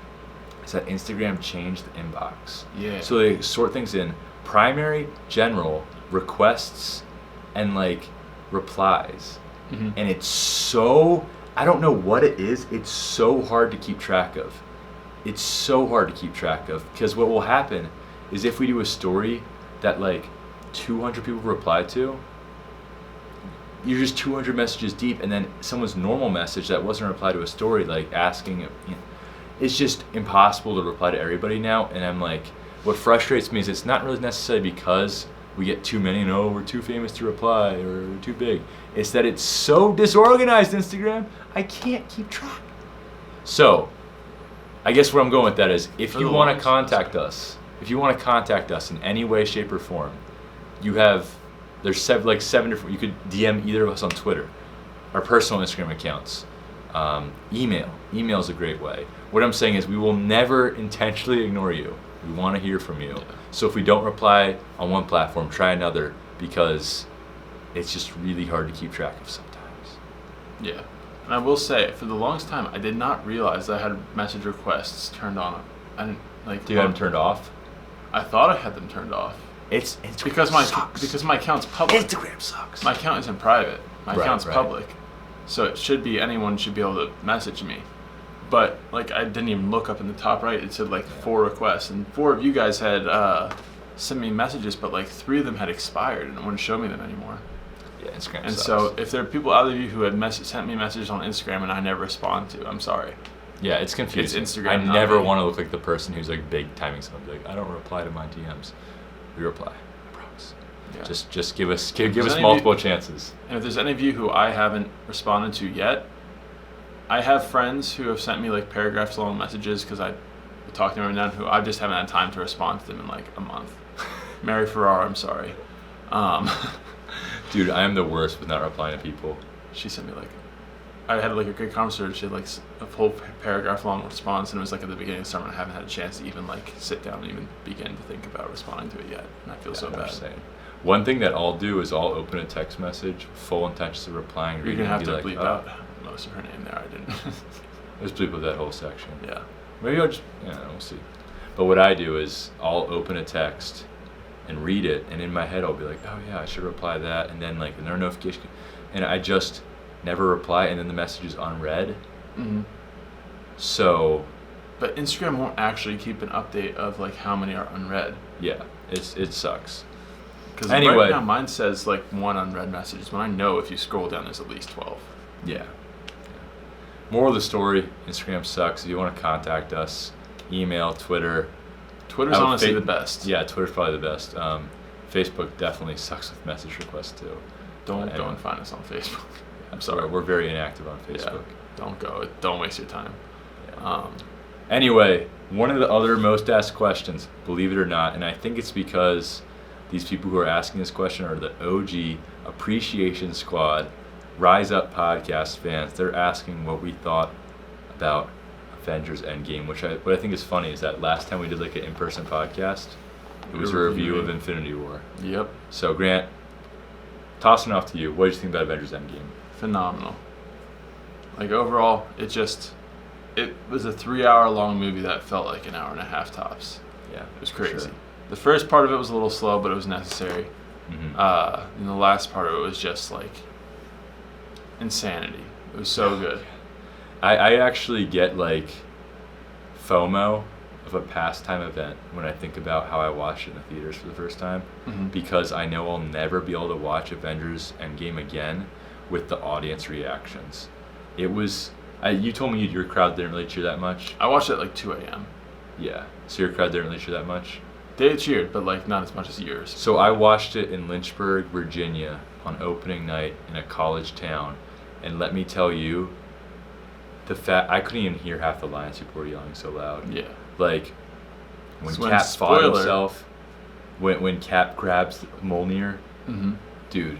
is that Instagram changed the inbox. Yeah. So they sort things in primary, general, requests, and like replies. And it's so, I don't know what it is, it's so hard to keep track of. It's so hard to keep track of, because what will happen is if we do a story that like 200 people reply to, you're just 200 messages deep, and then someone's normal message that wasn't a reply to a story, like asking, you know, it's just impossible to reply to everybody now. And I'm like, what frustrates me is it's not really necessarily because we get too many, no, we're too famous to reply or we're too big. It's that it's so disorganized, Instagram, I can't keep track. So, I guess where I'm going with that is, if you want to contact us, in any way, shape, or form, there's 7 different, you could DM either of us on Twitter, our personal Instagram accounts, email is a great way. What I'm saying is we will never intentionally ignore you. We want to hear from you. Yeah. So if we don't reply on one platform, try another, because it's just really hard to keep track of sometimes. Yeah. And I will say, for the longest time, I did not realize I had message requests turned on. I didn't like. Do you have them turned off? I thought I had them turned off. It's because my account's public. Instagram sucks. My account isn't private. My account's public. So it should be, anyone should be able to message me. But like, I didn't even look up in the top right. It said like 4 requests, and 4 of you guys had sent me messages, but like 3 of them had expired and it wouldn't show me them anymore. Yeah, Instagram and sucks. So if there are people out of you who had sent me messages on Instagram and I never respond to, I'm sorry. Yeah, it's confusing. It's Instagram. I never want to look like the person who's like big timing someone. Like, I don't reply to my DMs. We reply. I promise. Yeah. Just give us multiple chances. And if there's any of you who I haven't responded to yet, I have friends who have sent me like paragraphs long messages, because I talk to them every now and then, who I just haven't had time to respond to them in like a month. Mary Ferrara, I'm sorry. Dude, I am the worst with not replying to people. She sent me like, I had like a great conversation. She had like a full paragraph long response, and it was like at the beginning of the summer, and I haven't had a chance to even like sit down and even begin to think about responding to it yet. And I feel so bad. One thing that I'll do is I'll open a text message, full intentions of replying. You're gonna have to bleep oh. out most of her name there. I didn't. Let's bleep out that whole section. Yeah. Maybe I'll just, we'll see. But what I do is I'll open a text and read it, and in my head I'll be like, oh yeah, I should reply that, and then like another notification, and I just never reply, and then the message is unread. Mm-hmm. So. But Instagram won't actually keep an update of like how many are unread. Yeah, it sucks. Because anyway, right now mine says like 1 unread messages, when I know if you scroll down there's at least 12. Yeah. Moral of the story, Instagram sucks. If you want to contact us, email, Twitter. Twitter's honestly the best. Yeah, Twitter's probably the best. Facebook definitely sucks with message requests too. Don't go and find us on Facebook. I'm sorry. We're very inactive on Facebook. Yeah, don't go. Don't waste your time. Yeah. Anyway, one of the other most asked questions, believe it or not, and I think it's because these people who are asking this question are the OG Appreciation Squad, Rise Up podcast fans. They're asking what we thought about Avengers Endgame, what I think is funny is that last time we did like an in-person podcast, it was a review of Infinity War. Yep. So Grant, tossing off to you, what did you think about Avengers Endgame? Phenomenal. Like overall, it was a 3-hour-long movie that felt like an hour and a half tops. Yeah, it was crazy. Sure. The first part of it was a little slow, but it was necessary. Mm-hmm. And the last part of it was just like insanity. It was so good. I actually get like FOMO of a pastime event when I think about how I watched it in the theaters for the first time, because I know I'll never be able to watch Avengers Endgame again with the audience reactions. It was, you told me your crowd didn't really cheer that much. I watched it at like 2 a.m. Yeah, so your crowd didn't really cheer that much? They cheered, but like not as much as yours. So I watched it in Lynchburg, Virginia on opening night in a college town, and let me tell you, I couldn't even hear half the lines people were yelling so loud. Yeah. Like when Cap fought himself, when Cap grabs Mjolnir, dude,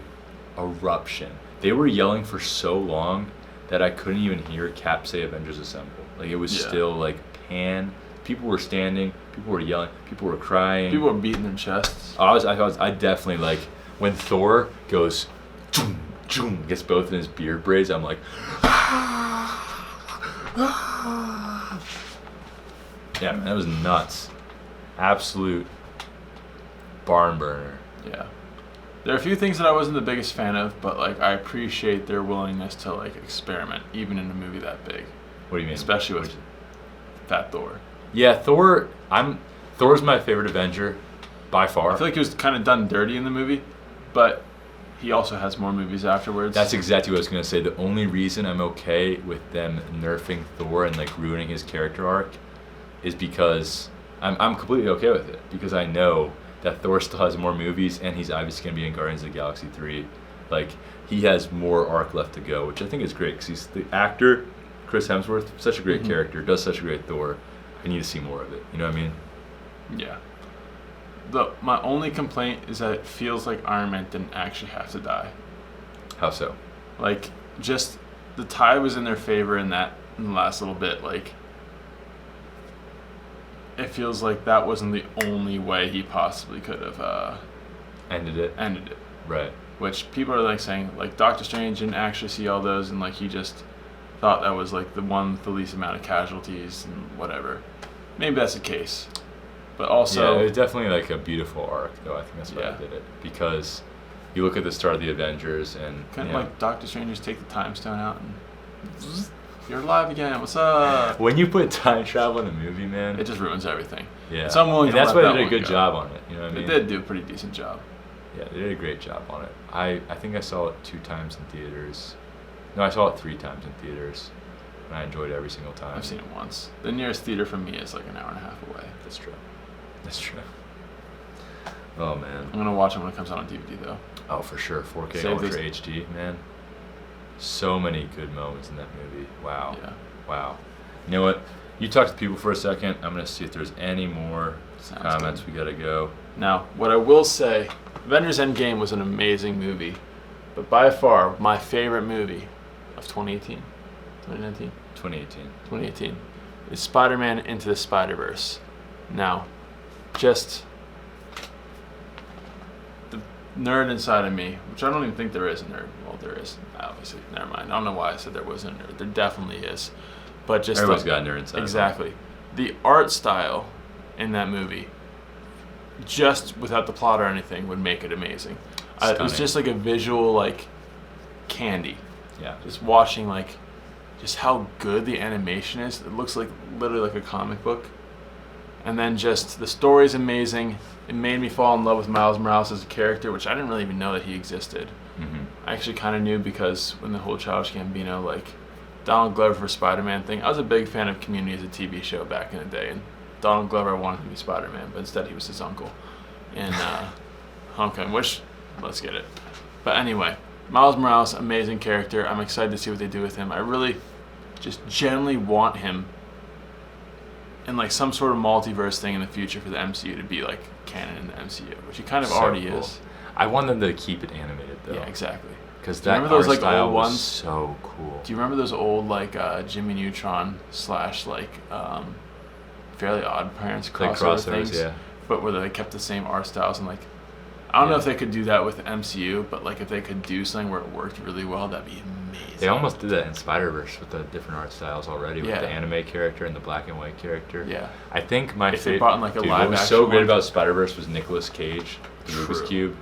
eruption. They were yelling for so long that I couldn't even hear Cap say Avengers Assemble. Like it was still like pan. People were standing, people were yelling, people were crying. People were beating their chests. I definitely like when Thor goes, choom, choom, gets both in his beard braids. I'm like, yeah, man, that was nuts. Absolute barn burner. Yeah. There are a few things that I wasn't the biggest fan of, but like I appreciate their willingness to like experiment, even in a movie that big. What do you mean? Especially with Fat Thor. Yeah, Thor's my favorite Avenger by far. I feel like he was kind of done dirty in the movie, but he also has more movies afterwards. That's exactly what I was gonna say. The only reason I'm okay with them nerfing Thor and like ruining his character arc is because I'm completely okay with it, because I know that Thor still has more movies and he's obviously gonna be in Guardians of the Galaxy 3. Like he has more arc left to go, which I think is great because he's the actor, Chris Hemsworth, such a great character, does such a great Thor. I need to see more of it. You know what I mean? Yeah. My only complaint is that it feels like Iron Man didn't actually have to die. How so? Like, just the tide was in their favor in the last little bit. Like, it feels like that wasn't the only way he possibly could have ended it. Right. Which people are like saying, like Doctor Strange didn't actually see all those, and like he just thought that was like the one with the least amount of casualties and whatever. Maybe that's the case. But also, yeah, it's definitely like a beautiful arc, though. I think that's why I did it, because you look at the start of the Avengers and kind of like Doctor Strange just take the time stone out and you're alive again. What's up? When you put time travel in a movie, man, it just ruins everything. Yeah, so I'm willing and to that's let why that they did a one good go. job on it. You know what I mean? They did do a pretty decent job. Yeah, they did a great job on it. I think I saw it 2 times in theaters. No, I saw it 3 times in theaters, and I enjoyed it every single time. I've seen it once. The nearest theater from me is like an hour and a half away. That's true. That's true. Oh man. I'm gonna watch it when it comes out on DVD though. Oh, for sure. 4K Save Ultra this. HD, man. So many good moments in that movie. Wow. Yeah. Wow. You know what? You talk to people for a second. I'm gonna see if there's any more comments. Good. We gotta go. Now, what I will say, Avengers Endgame was an amazing movie, but by far my favorite movie of 2018, 2019, 2018 is Spider-Man Into the Spider-Verse. Now, just nerd inside of me, which I don't even think there is a nerd. Well, there is, obviously. Never mind. I don't know why I said there wasn't a nerd. There definitely is. But just everyone's got a nerd inside. Exactly. The art style in that movie, just without the plot or anything, would make it amazing. It was just like a visual, like, candy. Yeah. Just watching, like, just how good the animation is. It looks like literally like a comic book. And then just the story's amazing. It made me fall in love with Miles Morales as a character, which I didn't really even know that he existed. Mm-hmm. I actually kind of knew because when the whole Childish Gambino, like, Donald Glover for Spider-Man thing, I was a big fan of Community as a TV show back in the day, and Donald Glover wanted to be Spider-Man, but instead he was his uncle in Homecoming, which, let's get it. But anyway, Miles Morales, amazing character. I'm excited to see what they do with him. I really just genuinely want him in like some sort of multiverse thing in the future for the MCU to be like canon in the MCU, which he kind of already is. I want them to keep it animated though. Yeah, exactly. Because that remember those art like style old was ones? so cool. Do you remember those old like Jimmy Neutron / like Fairly Odd Parents crossover things? Yeah. But where they kept the same art styles and like I don't know if they could do that with the MCU, but like if they could do something where it worked really well, that'd be amazing. They almost did that in Spider-Verse with the different art styles already, with the anime character and the black and white character. Yeah. I think my favorite. Brought in like a live what was action so great one? about Spider-Verse was Nicolas Cage, the Rubik's Cube.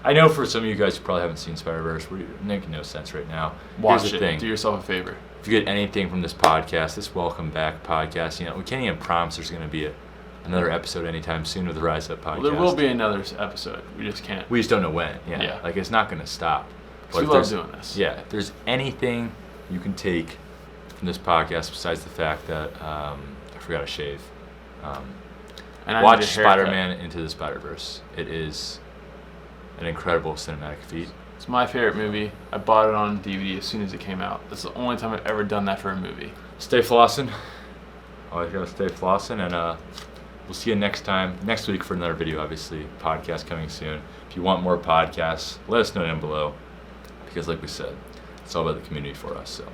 I know for some of you guys who probably haven't seen Spider-Verse, we're making no sense right now. Watch Here's the it. thing. Do yourself a favor. If you get anything from this podcast, this Welcome Back podcast, we can't even promise there's going to be another episode anytime soon with the Rise Up podcast. Well, there will be another episode. We just can't. We just don't know when. Yeah. Like, it's not going to stop. But we love doing this. Yeah. If there's anything you can take from this podcast besides the fact that I forgot to shave, and watch Spider-Man Into the Spider-Verse. It is an incredible cinematic feat. It's my favorite movie. I bought it on DVD as soon as it came out. That's the only time I've ever done that for a movie. Stay flossing. Always gotta stay flossing, and we'll see you next week for another video, obviously. Podcast coming soon. If you want more podcasts, let us know down below. Because like we said, it's all about the community for us. So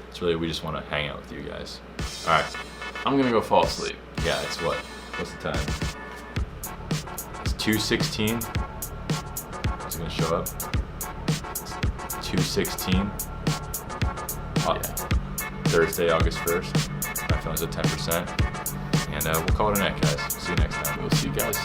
it's really, we just want to hang out with you guys. All right. I'm going to go fall asleep. Yeah, it's what? What's the time? It's 2:16. Is it going to show up? 2:16. Thursday, August 1st. My phone's at 10%. And we'll call it a night, guys. See you next time. We'll see you guys.